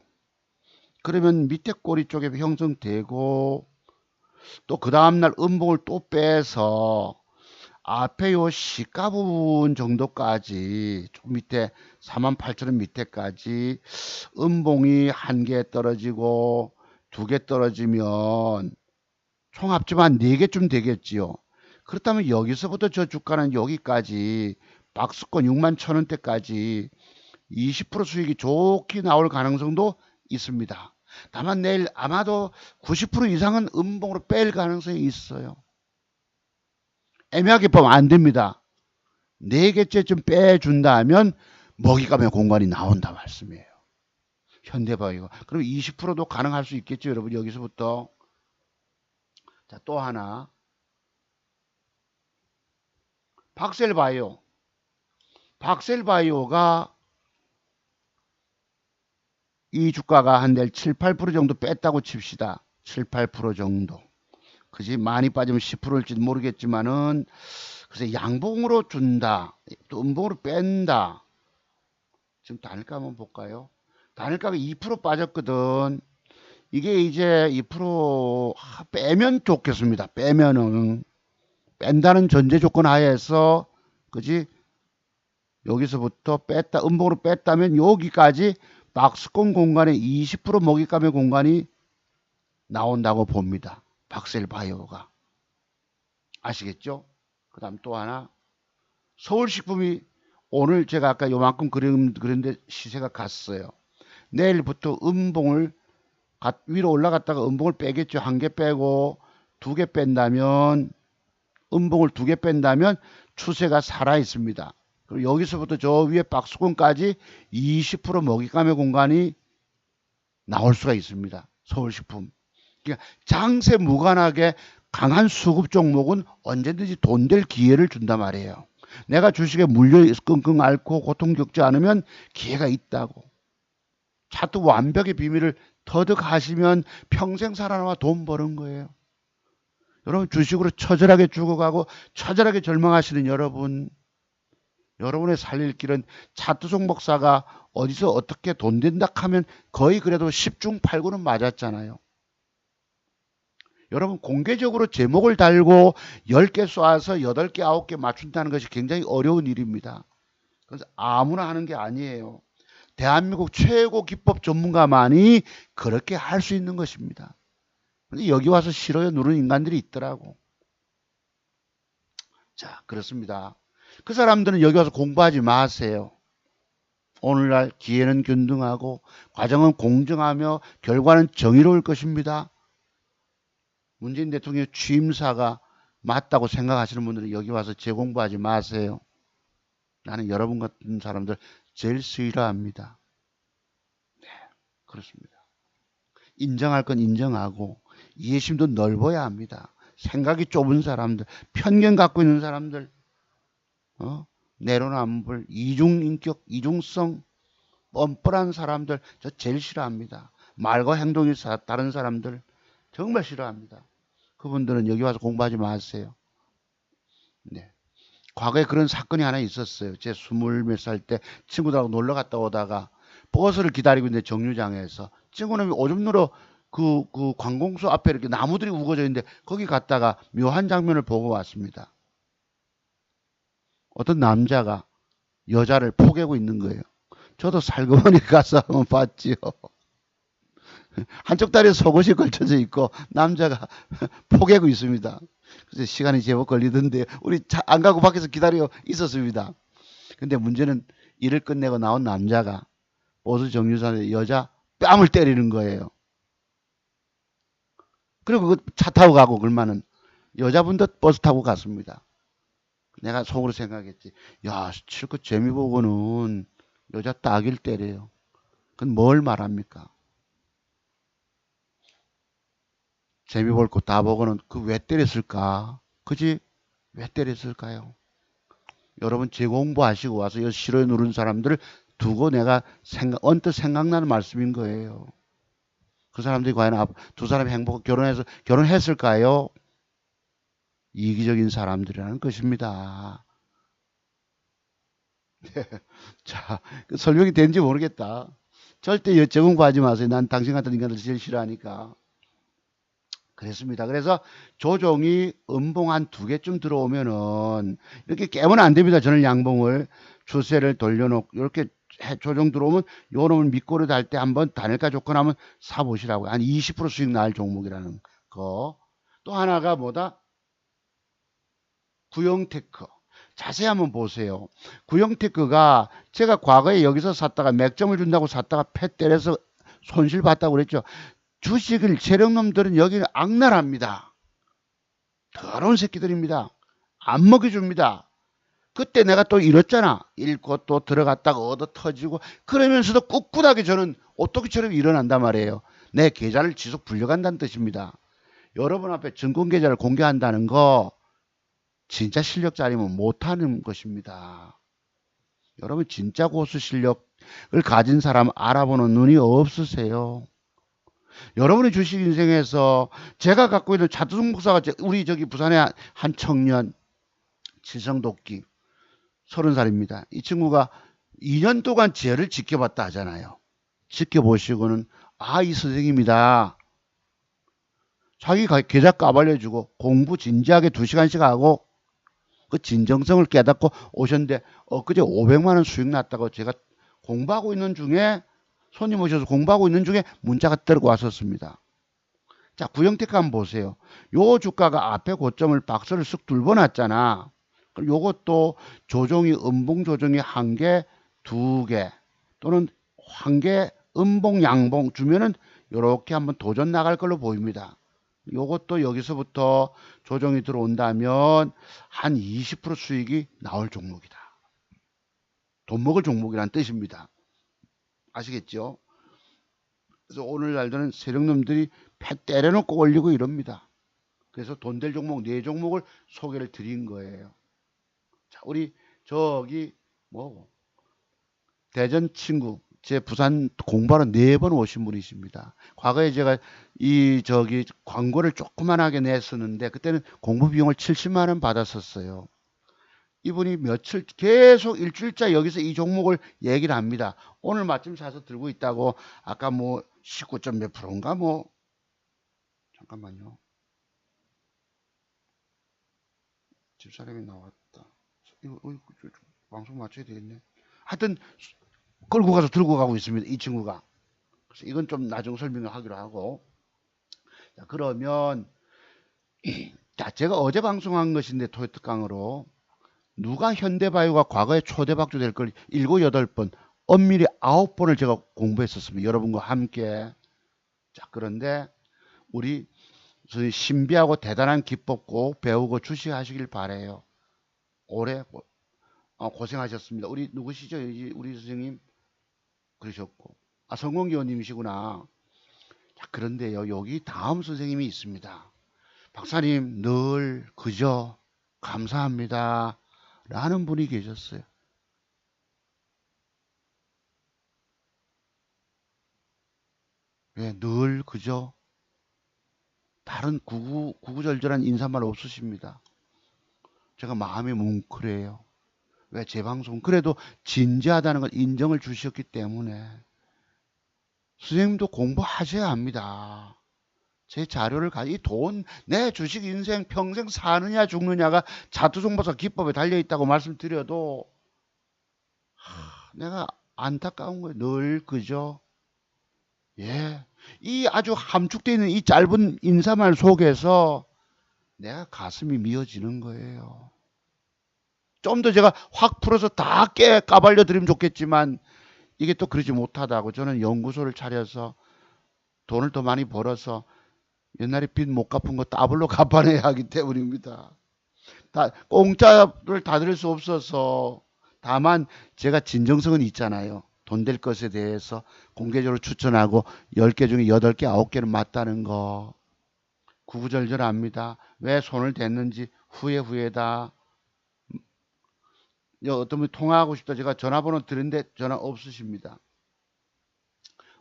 그러면 밑에 꼬리 쪽에 형성되고 또 그 다음날 음봉을 또 빼서 앞에 요 시가 부분 정도까지 좀 밑에 48,000원 밑에까지 음봉이 1개 떨어지고 2개 떨어지면 총 합치면 4개쯤 되겠지요. 그렇다면 여기서부터 저 주가는 여기까지 박스권 6만 1,000원대까지 20% 수익이 좋게 나올 가능성도 있습니다. 다만 내일 아마도 90% 이상은 음봉으로 뺄 가능성이 있어요. 애매하게 보면 안 됩니다. 4개째쯤 빼준다면 먹잇감의 공간이 나온다 말씀이에요. 현대바이오. 그럼 20%도 가능할 수 있겠죠, 여러분. 여기서부터. 자, 또 하나. 박셀바이오. 박셀바이오가 이 주가가 한 내일 7, 8% 정도 뺐다고 칩시다. 7, 8% 정도. 그지? 많이 빠지면 10%일지도 모르겠지만은 그래서 양봉으로 준다. 또 음봉으로 뺀다. 지금 단일가 한번 볼까요? 단일가가 2% 빠졌거든. 이게 이제 2% 빼면 좋겠습니다. 빼면은 뺀다는 전제 조건 하에서 그지? 여기서부터 뺐다 음봉으로 뺐다면 여기까지 박스권 공간에 20% 먹잇감의 공간이 나온다고 봅니다. 박셀바이오가. 아시겠죠? 그 다음 또 하나. 서울식품이 오늘 제가 아까 요만큼 그렸는데 시세가 갔어요. 내일부터 음봉을 위로 올라갔다가 음봉을 빼겠죠. 한 개 빼고 두 개 뺀다면, 음봉을 두 개 뺀다면 추세가 살아 있습니다. 그리고 여기서부터 저 위에 박스권까지 20% 먹잇감의 공간이 나올 수가 있습니다. 서울식품. 그러니까 장세 무관하게 강한 수급 종목은 언제든지 돈 될 기회를 준단 말이에요. 내가 주식에 물려 끙끙 앓고 고통 겪지 않으면 기회가 있다고. 차트 완벽의 비밀을 터득하시면 평생 살아남아 돈 버는 거예요. 여러분 주식으로 처절하게 죽어가고 처절하게 절망하시는 여러분, 여러분의 살릴 길은 차트 종목사가 어디서 어떻게 돈 된다 하면 거의 그래도 10중 8구는 맞았잖아요. 여러분 공개적으로 제목을 달고 10개 쏴서 8개 9개 맞춘다는 것이 굉장히 어려운 일입니다. 그래서 아무나 하는 게 아니에요. 대한민국 최고 기법 전문가만이 그렇게 할 수 있는 것입니다. 근데 여기 와서 싫어요 누르는 인간들이 있더라고. 자, 그렇습니다. 그 사람들은 여기 와서 공부하지 마세요. 오늘날 기회는 균등하고 과정은 공정하며 결과는 정의로울 것입니다. 문재인 대통령의 취임사가 맞다고 생각하시는 분들은 여기 와서 재공부하지 마세요. 나는 여러분 같은 사람들 제일 싫어합니다. 네, 그렇습니다. 인정할 건 인정하고 이해심도 넓어야 합니다. 생각이 좁은 사람들, 편견 갖고 있는 사람들, 내로남불, 이중인격, 이중성, 뻔뻔한 사람들 저 제일 싫어합니다. 말과 행동이 다른 사람들 정말 싫어합니다. 그분들은 여기 와서 공부하지 마세요. 네. 과거에 그런 사건이 하나 있었어요. 제 20몇 살 때 친구들하고 놀러 갔다 오다가 버스를 기다리고 있는데 정류장에서 친구는 오줌 누러 그 관공서 앞에 이렇게 나무들이 우거져 있는데 거기 갔다가 묘한 장면을 보고 왔습니다. 어떤 남자가 여자를 포개고 있는 거예요. 저도 살그머니 가서 한번 봤지요. 한쪽 다리에 속옷이 걸쳐져 있고 남자가 포개고 있습니다. 그래서 시간이 제법 걸리던데 우리 안 가고 밖에서 기다려 있었습니다. 근데 문제는 일을 끝내고 나온 남자가 버스 정류장에 여자 뺨을 때리는 거예요. 그리고 그 차 타고 가고 그러면은 여자분도 버스 타고 갔습니다. 내가 속으로 생각했지. 야, 실컷 재미 보고는 여자 따귀를 때려요. 그건 뭘 말합니까? 재미 볼 거 다 보고는 그 왜 때렸을까? 그지? 왜 때렸을까요? 여러분 재공부하시고 와서 여 싫어요 누른 사람들을 두고 내가 언뜻 생각나는 말씀인 거예요. 그 사람들이 과연 두 사람이 결혼했을까요? 이기적인 사람들이라는 것입니다. 자, 설명이 되는지 모르겠다. 절대 재공부하지 마세요. 난 당신 같은 인간들 제일 싫어하니까. 그랬습니다. 그래서 조종이 음봉 한 두 개쯤 들어오면은 이렇게 깨면 안 됩니다. 저는 양봉을 추세를 돌려놓고 이렇게 조정 들어오면 요 놈을 밑꼬리 달 때 한번 단일가 조건 하면 사보시라고요. 한 20% 수익 나을 종목이라는 거. 또 하나가 뭐다? 구형테크. 자세히 한번 보세요. 구형테크가 제가 과거에 여기서 샀다가 맥점을 준다고 샀다가 패 때려서 손실 봤다고 그랬죠. 주식을 세력놈들은 여기는 악랄합니다. 더러운 새끼들입니다. 안 먹여줍니다. 그때 내가 또 잃었잖아. 잃고 또 들어갔다가 얻어 터지고 그러면서도 꿋꿋하게 저는 오토기처럼 일어난단 말이에요. 내 계좌를 지속 불려간다는 뜻입니다. 여러분 앞에 증권 계좌를 공개한다는 거 진짜 실력자 아니면 못하는 것입니다. 여러분 진짜 고수 실력을 가진 사람 알아보는 눈이 없으세요. 여러분의 주식 인생에서 제가 갖고 있는 차두승 목사가 우리 저기 부산의 한 청년 칠성도끼 30살입니다. 이 친구가 2년 동안 죄를 지켜봤다 하잖아요. 지켜보시고는 이 선생님이다. 자기 계좌 까발려주고 공부 진지하게 2시간씩 하고 그 진정성을 깨닫고 오셨는데 엊그제 500만 원 수익 났다고 제가 공부하고 있는 중에 손님 오셔서 공부하고 있는 중에 문자가 들어왔었습니다. 자, 구형테크 한번 보세요. 요 주가가 앞에 고점을 박스를 쓱 뚫어놨잖아. 그럼 요것도 조정이 음봉 조정이 한 개, 두 개 또는 한 개 음봉 양봉 주면은 요렇게 한번 도전 나갈 걸로 보입니다. 요것도 여기서부터 조정이 들어온다면 한 20% 수익이 나올 종목이다. 돈 먹을 종목이란 뜻입니다. 아시겠죠? 그래서 오늘날들은 세력놈들이 패 때려놓고 올리고 이럽니다. 그래서 돈 될 종목 4종목을 소개를 드린 거예요. 자, 우리 저기 뭐 대전 친구 제 부산 공부하러 4번 오신 분이십니다. 과거에 제가 이 저기 광고를 조그만하게 냈었는데 그때는 공부 비용을 70만 원 받았었어요. 이분이 며칠 계속 일주일째 여기서 이 종목을 얘기를 합니다. 오늘 마침 사서 들고 있다고 아까 뭐 19점 몇 프로인가 뭐 잠깐만요. 집사람이 나왔다. 이거 방송 맞춰야 되겠네. 하여튼 끌고 가서 들고 가고 있습니다. 이 친구가. 그래서 이건 좀 나중 설명을 하기로 하고. 자, 그러면 자, 제가 어제 방송한 것인데 토요특강으로 누가 현대바이오가 과거에 초대박주 될 걸 7, 8번 엄밀히 9번을 제가 공부했었습니다. 여러분과 함께. 자, 그런데 우리 신비하고 대단한 기법 꼭 배우고 주시하시길 바래요. 올해 고생하셨습니다. 우리 누구시죠? 우리 선생님 그러셨고 성공기원님이시구나. 자, 그런데요 여기 다음 선생님이 있습니다. 박사님 늘 그저 감사합니다 라는 분이 계셨어요. 왜 늘 그저 다른 구구절절한 인사말 없으십니다. 제가 마음이 뭉클해요. 왜 제 방송 그래도 진지하다는 걸 인정을 주셨기 때문에 선생님도 공부하셔야 합니다. 제 자료를 이 돈, 내 주식 인생 평생 사느냐 죽느냐가 자투종보사 기법에 달려있다고 말씀드려도 내가 안타까운 거예요. 늘 그저 예, 이 아주 함축되어 있는 이 짧은 인사말 속에서 내가 가슴이 미어지는 거예요. 좀 더 제가 확 풀어서 다 까발려 드리면 좋겠지만 이게 또 그러지 못하다고 저는 연구소를 차려서 돈을 더 많이 벌어서 옛날에 빚 못 갚은 거 더블로 갚아내야 하기 때문입니다. 다 공짜를 다 드릴 수 없어서 다만 제가 진정성은 있잖아요. 돈 될 것에 대해서 공개적으로 추천하고 10개 중에 8개, 9개는 맞다는 거. 구구절절합니다. 왜 손을 댔는지 후회다. 어떤 분이 통화하고 싶다. 제가 전화번호 드렸는데 전화 없으십니다.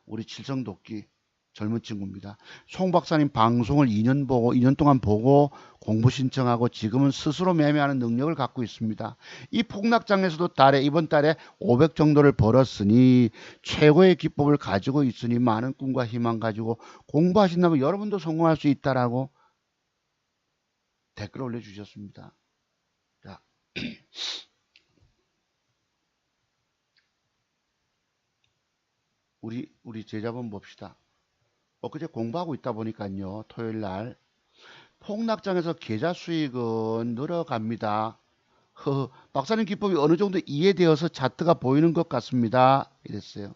우리 칠성도끼 젊은 친구입니다. 송 박사님 방송을 2년 동안 보고 공부 신청하고 지금은 스스로 매매하는 능력을 갖고 있습니다. 이 폭락장에서도 이번 달에 500 정도를 벌었으니 최고의 기법을 가지고 있으니 많은 꿈과 희망 가지고 공부하신다면 여러분도 성공할 수 있다라고 댓글 올려주셨습니다. 자, 우리 제자분 봅시다. 엊그제 공부하고 있다 보니까요. 토요일 날 폭락장에서 계좌 수익은 늘어갑니다. 박사님 기법이 어느 정도 이해되어서 차트가 보이는 것 같습니다. 이랬어요.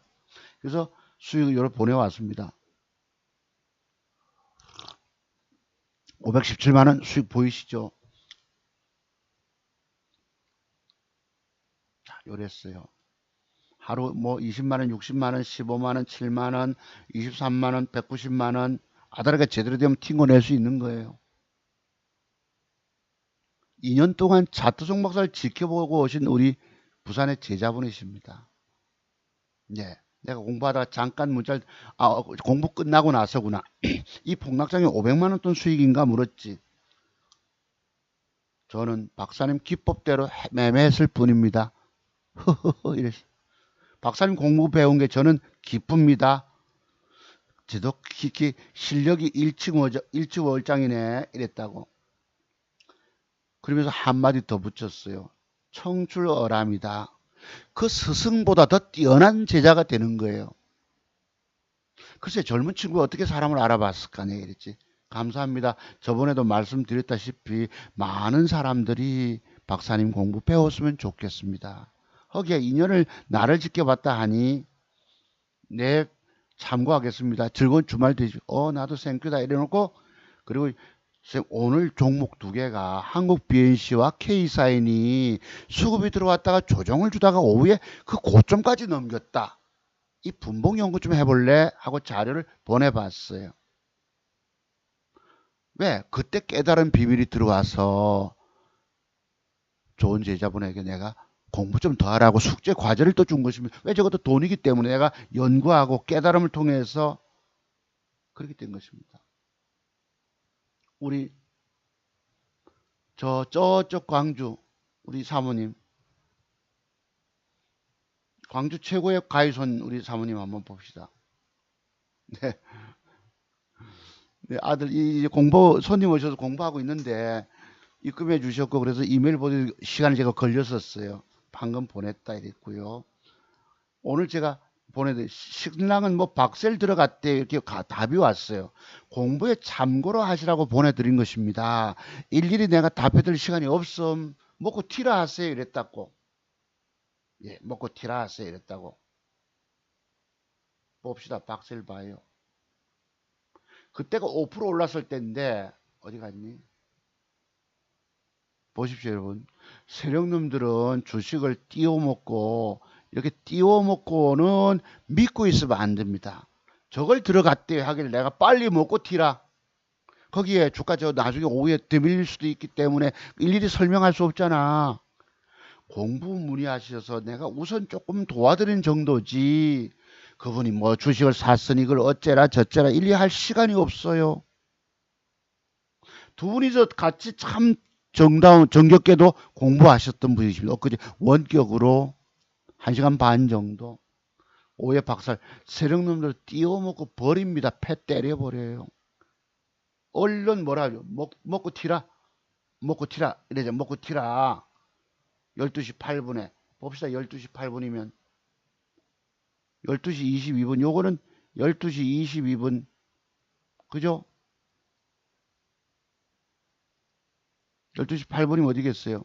그래서 수익을 여러 보내왔습니다. 517만원 수익 보이시죠? 자, 요랬어요. 하루 뭐 20만원, 60만원, 15만원, 7만원, 23만원, 190만원 아다르게 제대로 되면 튕고 낼 수 있는 거예요. 2년 동안 차트 종목사를 지켜보고 오신 우리 부산의 제자분이십니다. 네, 내가 공부하다가 잠깐 문자를 공부 끝나고 나서구나. 이 폭락장에 500만원 돈 수익인가 물었지. 저는 박사님 기법대로 매매했을 뿐입니다. 이랬어. 박사님 공부 배운 게 저는 기쁩니다. 저도 실력이 일치월장이네 이랬다고. 그러면서 한마디 더 붙였어요. 청출어람이다. 그 스승보다 더 뛰어난 제자가 되는 거예요. 글쎄 젊은 친구가 어떻게 사람을 알아봤을까 네 이랬지. 감사합니다. 저번에도 말씀드렸다시피 많은 사람들이 박사님 공부 배웠으면 좋겠습니다. 거기에 인연을 나를 지켜봤다 하니 내 참고하겠습니다. 즐거운 주말 되십시오. 나도 생큐다 이래놓고, 그리고 오늘 종목 두 개가 한국 BNC와 K사인이 수급이 들어왔다가 조정을 주다가 오후에 그 고점까지 넘겼다. 이 분봉 연구 좀 해볼래? 하고 자료를 보내봤어요. 왜? 그때 깨달은 비밀이 들어와서 좋은 제자분에게 내가 공부 좀 더 하라고 숙제 과제를 또 준 것입니다. 왜? 저것도 돈이기 때문에 내가 연구하고 깨달음을 통해서 그렇게 된 것입니다. 우리 저쪽 광주 우리 사모님, 광주 최고의 가위손 우리 사모님 한번 봅시다. 네, 네 아들 이 공부 손님 오셔서 공부하고 있는데 입금해 주셨고 그래서 이메일 보낼 시간이 제가 걸렸었어요. 방금 보냈다 이랬고요. 오늘 제가 보내드 신랑은 뭐 박셀 들어갔대 이렇게 답이 왔어요. 공부에 참고로 하시라고 보내드린 것입니다. 일일이 내가 답해드릴 시간이 없음. 먹고 튀라 하세요 이랬다고. 예, 먹고 튀라 하세요 이랬다고. 봅시다. 박셀 봐요. 그때가 5% 올랐을 때인데 어디 갔니? 보십시오 여러분. 세력놈들은 주식을 띄워먹고 이렇게 띄워먹고는 믿고 있으면 안 됩니다. 저걸 들어갔대 하길 내가 빨리 먹고 튀라. 거기에 주가 저 나중에 오후에 되밀릴 수도 있기 때문에 일일이 설명할 수 없잖아. 공부 문의하셔서 내가 우선 조금 도와드린 정도지. 그분이 뭐 주식을 샀으니 이걸 어째라 저째라 일일이 할 시간이 없어요. 두 분이서 같이 참 정겹게도 공부하셨던 분이십니다. 엊그제 원격으로 1시간 반 정도. 오해 박살. 세력놈들 띄워먹고 버립니다. 패 때려버려요. 얼른 뭐라 하죠? 먹고 튀라. 먹고 튀라. 이래죠. 먹고 튀라. 12시 8분에. 봅시다. 12시 8분이면. 12시 22분. 요거는 12시 22분. 그죠? 12시 8분이면 어디겠어요?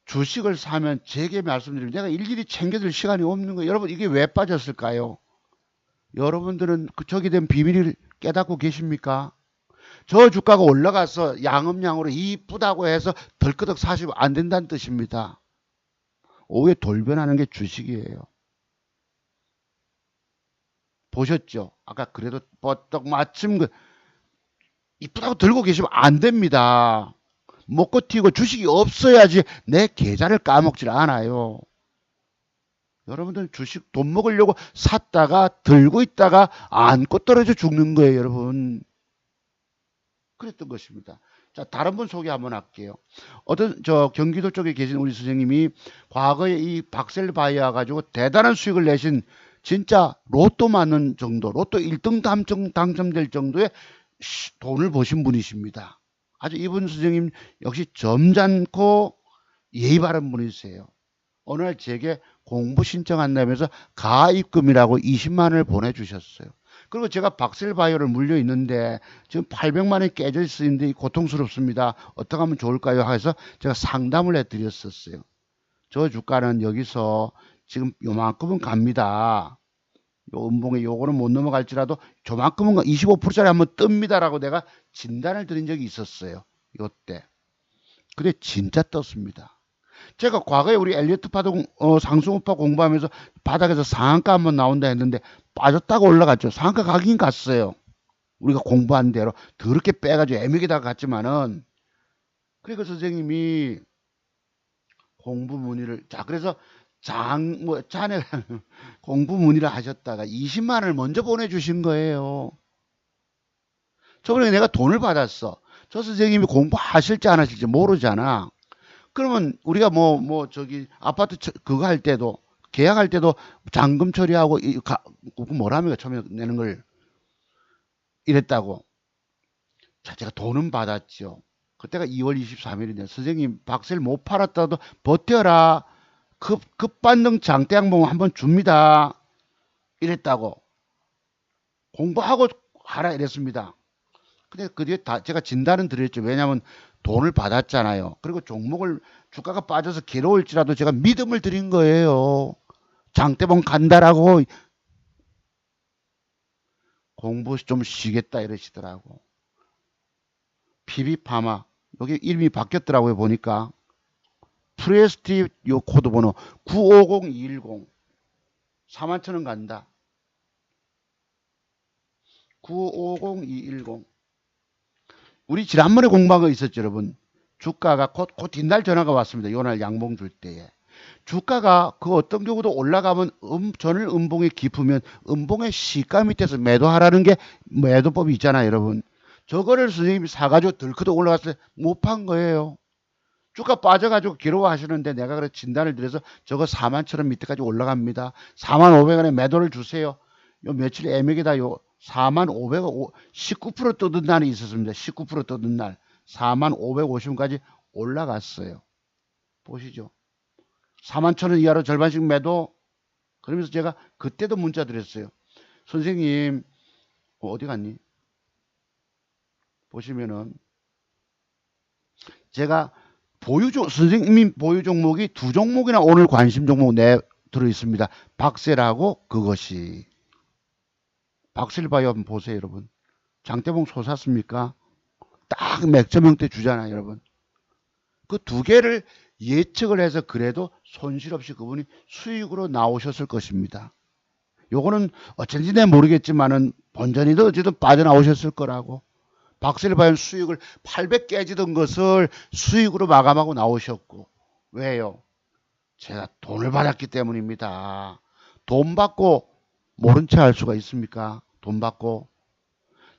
주식을 사면 제게 말씀드리면 내가 일일이 챙겨줄 시간이 없는 거예요. 여러분 이게 왜 빠졌을까요? 여러분들은 저기 된 비밀을 깨닫고 계십니까? 저 주가가 올라가서 양음양으로 이쁘다고 해서 덜끄덕 사시면 안 된다는 뜻입니다. 오후에 돌변하는 게 주식이에요. 보셨죠? 아까 그래도 뻗떡 마침 이쁘다고 들고 계시면 안 됩니다. 먹고 튀고 주식이 없어야지 내 계좌를 까먹질 않아요. 여러분들 주식 돈 먹으려고 샀다가 들고 있다가 안고 떨어져 죽는 거예요, 여러분. 그랬던 것입니다. 자, 다른 분 소개 한번 할게요. 어떤 경기도 쪽에 계신 우리 선생님이 과거에 이 박셀 바이어 가지고 대단한 수익을 내신 진짜 로또 맞는 정도, 로또 1등 당첨될 정도의 돈을 버신 분이십니다. 아주 이분 선생님 역시 점잖고 예의 바른 분이세요. 어느 날 제게 공부 신청한다면서 가입금이라고 20만 원을 보내주셨어요. 그리고 제가 박셀바이오를 물려 있는데 지금 800만 원이 깨져 있는데 고통스럽습니다. 어떻게 하면 좋을까요? 해서 제가 상담을 해드렸었어요. 저 주가는 여기서 지금 요만큼은 갑니다. 요 음봉에 요거는 못 넘어갈지라도 저만큼은 25%짜리 한번 뜹니다라고 내가 진단을 드린 적이 있었어요. 요때. 근데 진짜 떴습니다. 제가 과거에 우리 엘리어트 파동 상승우파 공부하면서 바닥에서 상한가 한번 나온다 했는데 빠졌다가 올라갔죠. 상한가 가긴 갔어요. 우리가 공부한 대로 더럽게 빼가지고 애매하다가 갔지만은 그러니까 선생님이 공부 문의를 자 그래서 자네 공부 문의를 하셨다가 20만 원을 먼저 보내주신 거예요. 저번에 내가 돈을 받았어. 저 선생님이 공부하실지 안 하실지 모르잖아. 그러면 우리가 저기 아파트 그거 할 때도 계약할 때도 잔금 처리하고 뭐랍니까 처음에 내는 걸 이랬다고. 자 제가 돈은 받았죠. 그때가 2월 23일인데 선생님 박스를 못 팔았다도 버텨라. 급반등 장대양봉 한번 줍니다. 이랬다고. 공부하고 하라 이랬습니다. 근데 그 뒤에 다 제가 진단은 드렸죠. 왜냐하면 돈을 받았잖아요. 그리고 종목을 주가가 빠져서 괴로울지라도 제가 믿음을 드린 거예요. 장대봉 간다라고. 공부 좀 쉬겠다 이러시더라고. PB파마 여기 이름이 바뀌었더라고요. 보니까 프레스티 요 코드 번호 950210 41,000원 간다. 950210 우리 지난번에 공부한 거 있었죠 여러분. 주가가 곧 뒷날 전화가 왔습니다. 요날 양봉 줄 때에 주가가 그 어떤 경우도 올라가면 전일 음봉이 깊으면 음봉의 시가 밑에서 매도하라는 게 매도법이 있잖아요 여러분. 저거를 선생님이 사가지고 들크도 올라갔을 때 못 판 거예요. 주가 빠져가지고 괴로워하시는데 내가 그래 진단을 드려서 저거 41,000원 밑에까지 올라갑니다. 45,000원에 매도를 주세요. 요 며칠 애매기다. 요 44,500원 19% 떠든 날이 있었습니다. 19% 떠든 날 44,550원까지 올라갔어요. 보시죠. 41,000원 이하로 절반씩 매도. 그러면서 제가 그때도 문자 드렸어요. 선생님 어디 갔니? 보시면은 제가 선생님 보유 종목이 두 종목이나 오늘 관심 종목 내 들어 있습니다. 박셀하고 그것이. 박셀바이오 한번 보세요 여러분. 장대봉 솟았습니까? 딱 맥점형대 주잖아요 여러분. 그 두 개를 예측을 해서 그래도 손실 없이 그분이 수익으로 나오셨을 것입니다. 요거는 어쩐지 내 모르겠지만은 본전이든 어쨌든 빠져나오셨을 거라고. 박셀바이오 수익을 800 깨지던 것을 수익으로 마감하고 나오셨고. 왜요? 제가 돈을 받았기 때문입니다. 돈 받고 모른 체 할 수가 있습니까? 돈 받고.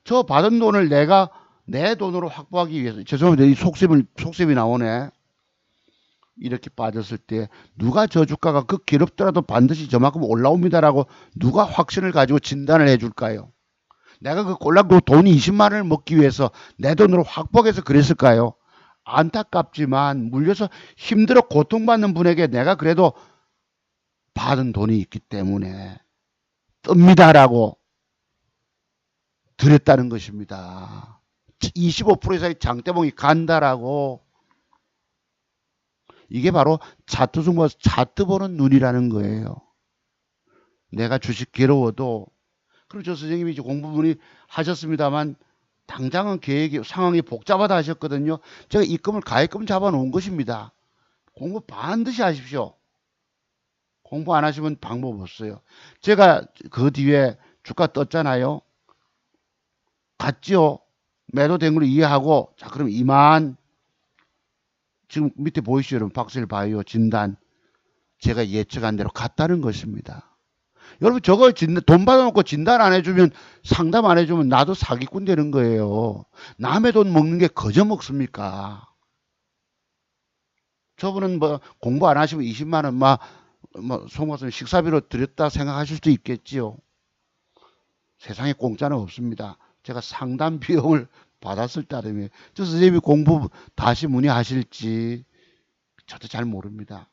저 받은 돈을 내가 내 돈으로 확보하기 위해서, 죄송합니다. 이 속셈이 나오네. 이렇게 빠졌을 때 누가 저 주가가 괴롭더라도 반드시 저만큼 올라옵니다라고 누가 확신을 가지고 진단을 해줄까요? 내가 그 꼴랑고 돈 20만 원을 먹기 위해서 내 돈으로 확보해서 그랬을까요? 안타깝지만 물려서 힘들어 고통받는 분에게 내가 그래도 받은 돈이 있기 때문에 뜹니다라고 드렸다는 것입니다. 25% 이상의 장대봉이 간다라고. 이게 바로 차트 승부, 차트 보는 눈이라는 거예요. 내가 주식 괴로워도, 그리고 저 선생님이 이제 공부문의 하셨습니다만 당장은 계획이 상황이 복잡하다 하셨거든요. 제가 입금을 가입금 잡아 놓은 것입니다. 공부 반드시 하십시오. 공부 안 하시면 방법 없어요. 제가 그 뒤에 주가 떴잖아요. 갔지요. 매도된 걸 이해하고, 자 그럼 이만. 지금 밑에 보이시죠 여러분. 박셀바이오 진단. 제가 예측한 대로 갔다는 것입니다. 여러분 저거 돈 받아놓고 진단 안 해주면, 상담 안 해주면 나도 사기꾼 되는 거예요. 남의 돈 먹는 게 거저 먹습니까? 저분은 뭐 공부 안 하시면 20만 원 송화선 식사비로 드렸다 생각하실 수도 있겠지요. 세상에 공짜는 없습니다. 제가 상담 비용을 받았을 따름에 저 선생님이 공부 다시 문의하실지 저도 잘 모릅니다.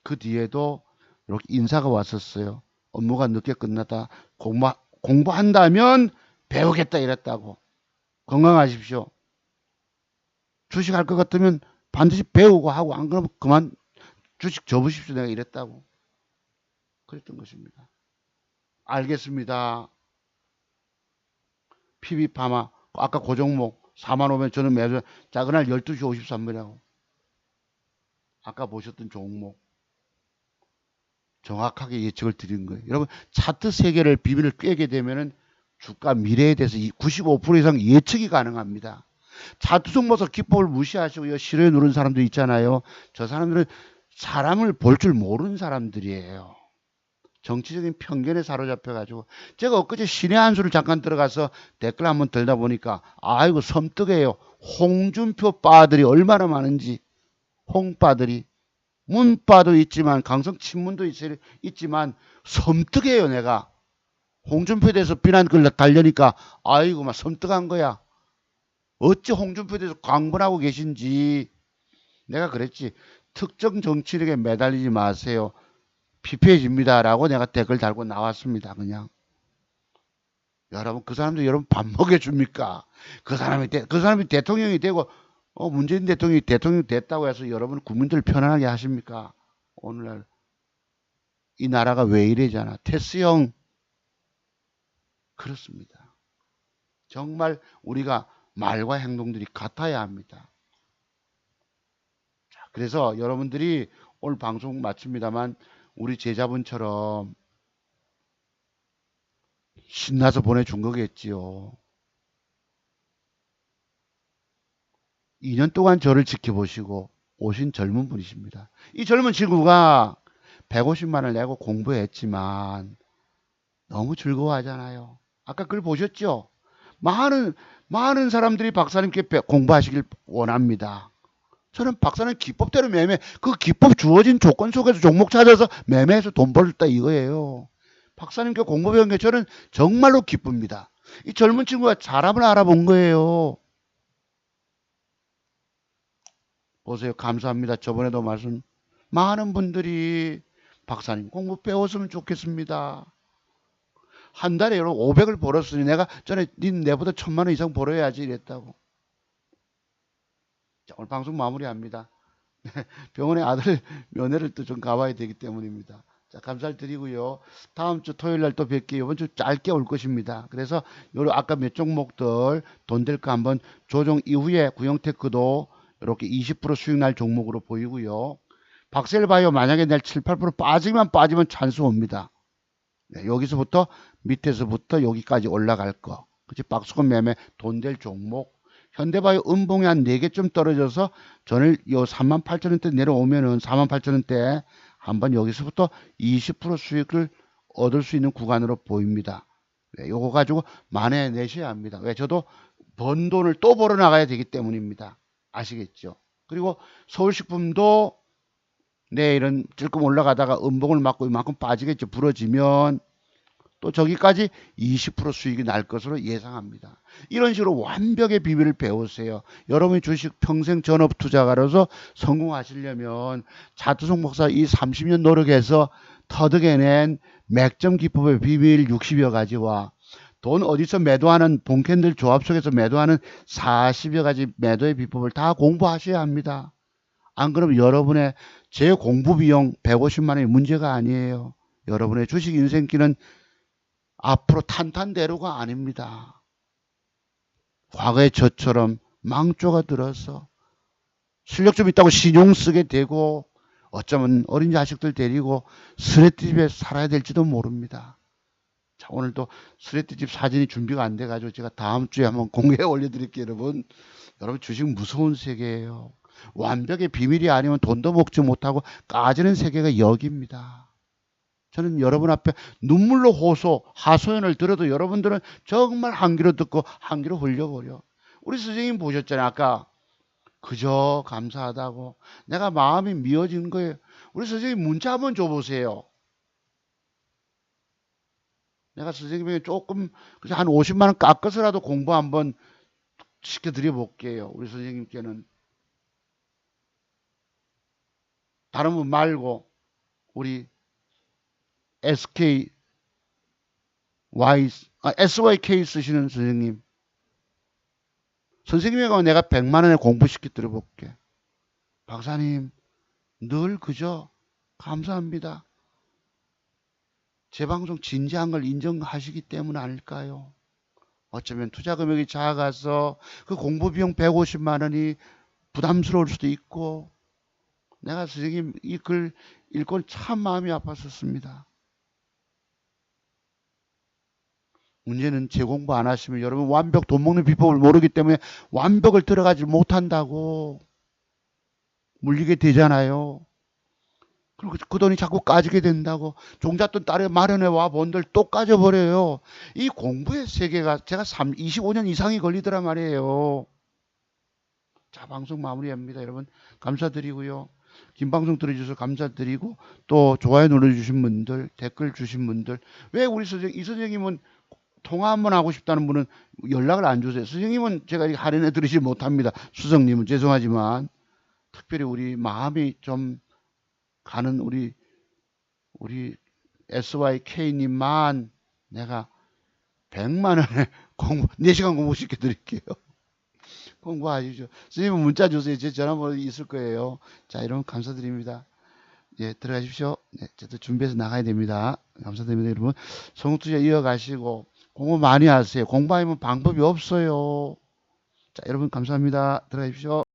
그 뒤에도 이렇게 인사가 왔었어요. 업무가 늦게 끝났다. 공부한다면 배우겠다 이랬다고. 건강하십시오. 주식할 것 같으면 반드시 배우고 하고 안 그러면 그만 주식 접으십시오. 내가 이랬다고. 그랬던 것입니다. 알겠습니다. PB파마 아까 그 종목 45,000원 저는 매수. 자 그날 12시 53분이라고. 아까 보셨던 종목. 정확하게 예측을 드린 거예요. 여러분 차트 세계를 비밀을 꿰게 되면은 주가 미래에 대해서 95% 이상 예측이 가능합니다. 차트 속모서 기법을 무시하시고 싫어요 누른 사람도 있잖아요. 저 사람들은 사람을 볼 줄 모르는 사람들이에요. 정치적인 편견에 사로잡혀가지고. 제가 엊그제 신의 한 수를 잠깐 들어가서 댓글 한번 들다 보니까 아이고 섬뜩해요. 홍준표 빠들이 얼마나 많은지. 홍빠들이. 문바도 있지만 강성 친문도 있지만 섬뜩해요. 내가 홍준표에 대해서 비난글 달려니까 아이고 막 섬뜩한 거야. 어찌 홍준표에 대해서 광분하고 계신지. 내가 그랬지. 특정 정치력에 매달리지 마세요. 피폐해집니다 라고 내가 댓글 달고 나왔습니다. 그냥 여러분 그 사람도 여러분 밥 먹여줍니까? 그 사람이 대통령이 되고 문재인 대통령이 대통령 됐다고 해서 여러분 국민들 편안하게 하십니까? 오늘날 이 나라가 왜 이래잖아. 테스 형 그렇습니다. 정말 우리가 말과 행동들이 같아야 합니다. 자, 그래서 여러분들이 오늘 방송 마칩니다만 우리 제자분처럼 신나서 보내준 거겠지요. 2년 동안 저를 지켜보시고 오신 젊은 분이십니다. 이 젊은 친구가 150만 원을 내고 공부했지만 너무 즐거워하잖아요. 아까 글 보셨죠? 많은 사람들이 박사님께 공부하시길 원합니다. 저는 박사님 기법대로 매매, 그 기법 주어진 조건 속에서 종목 찾아서 매매해서 돈 벌었다 이거예요. 박사님께 공부 배운 게 저는 정말로 기쁩니다. 이 젊은 친구가 사람을 알아본 거예요. 보세요. 감사합니다. 저번에도 말씀 많은 분들이 박사님 공부 배웠으면 좋겠습니다. 한 달에 500을 벌었으니 내가 전에 내보다 1000만 원 이상 벌어야지 이랬다고. 자, 오늘 방송 마무리합니다. 병원에 아들 면회를 또 좀 가봐야 되기 때문입니다. 자, 감사를 드리고요. 다음 주 토요일 날 또 뵐게요. 이번 주 짧게 올 것입니다. 그래서 요 아까 몇 종목들 돈 될까 한번 조정 이후에 구형테크도 이렇게 20% 수익 날 종목으로 보이고요. 박셀바이오 만약에 내일 7, 8% 빠지면 찬스 옵니다. 네, 여기서부터 밑에서부터 여기까지 올라갈 거. 그치? 박스권 매매 돈 될 종목. 현대바이오 음봉이 한 4개쯤 떨어져서 전일 요 38,000원대 내려오면은 48,000원대 한번 여기서부터 20% 수익을 얻을 수 있는 구간으로 보입니다. 네, 요거 가지고 만회내셔야 합니다. 왜? 저도 번 돈을 또 벌어 나가야 되기 때문입니다. 아시겠죠? 그리고 서울식품도 내일은 찔끔 올라가다가 음봉을 맞고 이만큼 빠지겠죠. 부러지면 또 저기까지 20% 수익이 날 것으로 예상합니다. 이런 식으로 완벽의 비밀을 배우세요. 여러분이 주식 평생 전업 투자가로서 성공하시려면 차트송 목사 이 30년 노력해서 터득해낸 맥점 기법의 비밀 60여 가지와 돈 어디서 매도하는 본캔들 조합 속에서 매도하는 40여 가지 매도의 비법을 다 공부하셔야 합니다. 안 그러면 여러분의 제 공부 비용 150만 원이 문제가 아니에요. 여러분의 주식 인생길은 앞으로 탄탄대로가 아닙니다. 과거에 저처럼 망조가 들어서 실력 좀 있다고 신용 쓰게 되고 어쩌면 어린 자식들 데리고 스레트집에 살아야 될지도 모릅니다. 자, 오늘도 스레트집 사진이 준비가 안 돼가지고 제가 다음 주에 한번 공개해 올려드릴게요. 여러분 주식 무서운 세계예요. 완벽의 비밀이 아니면 돈도 먹지 못하고 까지는 세계가 여기입니다. 저는 여러분 앞에 눈물로 하소연을 들어도 여러분들은 정말 한 귀로 듣고 한 귀로 흘려버려. 우리 선생님 보셨잖아요. 아까 그저 감사하다고 내가 마음이 미어진 거예요. 우리 선생님 문자 한번 줘보세요. 내가 선생님에게 조금 한 50만 원 깎아서라도 공부 한번 시켜드려 볼게요. 우리 선생님께는 다른 분 말고 우리 SYK 쓰시는 선생님. 선생님에게 내가 100만 원에 공부시켜 드려볼게. 박사님, 늘 그저 감사합니다. 제 방송 진지한 걸 인정하시기 때문 아닐까요? 어쩌면 투자 금액이 작아서 그 공부 비용 150만 원이 부담스러울 수도 있고 내가 선생님 이 글 읽고 참 마음이 아팠었습니다. 문제는 제 공부 안 하시면 여러분 완벽 돈 먹는 비법을 모르기 때문에 완벽을 들어가지 못한다고 물리게 되잖아요. 그리고 그 돈이 자꾸 까지게 된다고 종잣돈 딸에 마련해 와 본들 또 까져버려요. 이 공부의 세계가 제가 25년 이상이 걸리더란 말이에요. 자, 방송 마무리합니다. 여러분 감사드리고요. 긴 방송 들어주셔서 감사드리고 또 좋아요 눌러주신 분들 댓글 주신 분들 왜 우리 이 선생님은 통화 한번 하고 싶다는 분은 연락을 안 주세요. 선생님은 제가 할인해 드리지 못합니다. 수석님은 죄송하지만 특별히 우리 마음이 좀 가는 우리 SYK님만 내가 100만 원에 4시간 공부시켜 드릴게요. 공부하시죠. 선생님은 문자 주세요. 제 전화번호 있을 거예요. 자, 여러분 감사드립니다. 예, 들어가십시오. 네, 저도 준비해서 나가야 됩니다. 감사드립니다, 여러분. 성투자 이어가시고 공부 많이 하세요. 공부 아니면 방법이 없어요. 자, 여러분 감사합니다. 들어가십시오.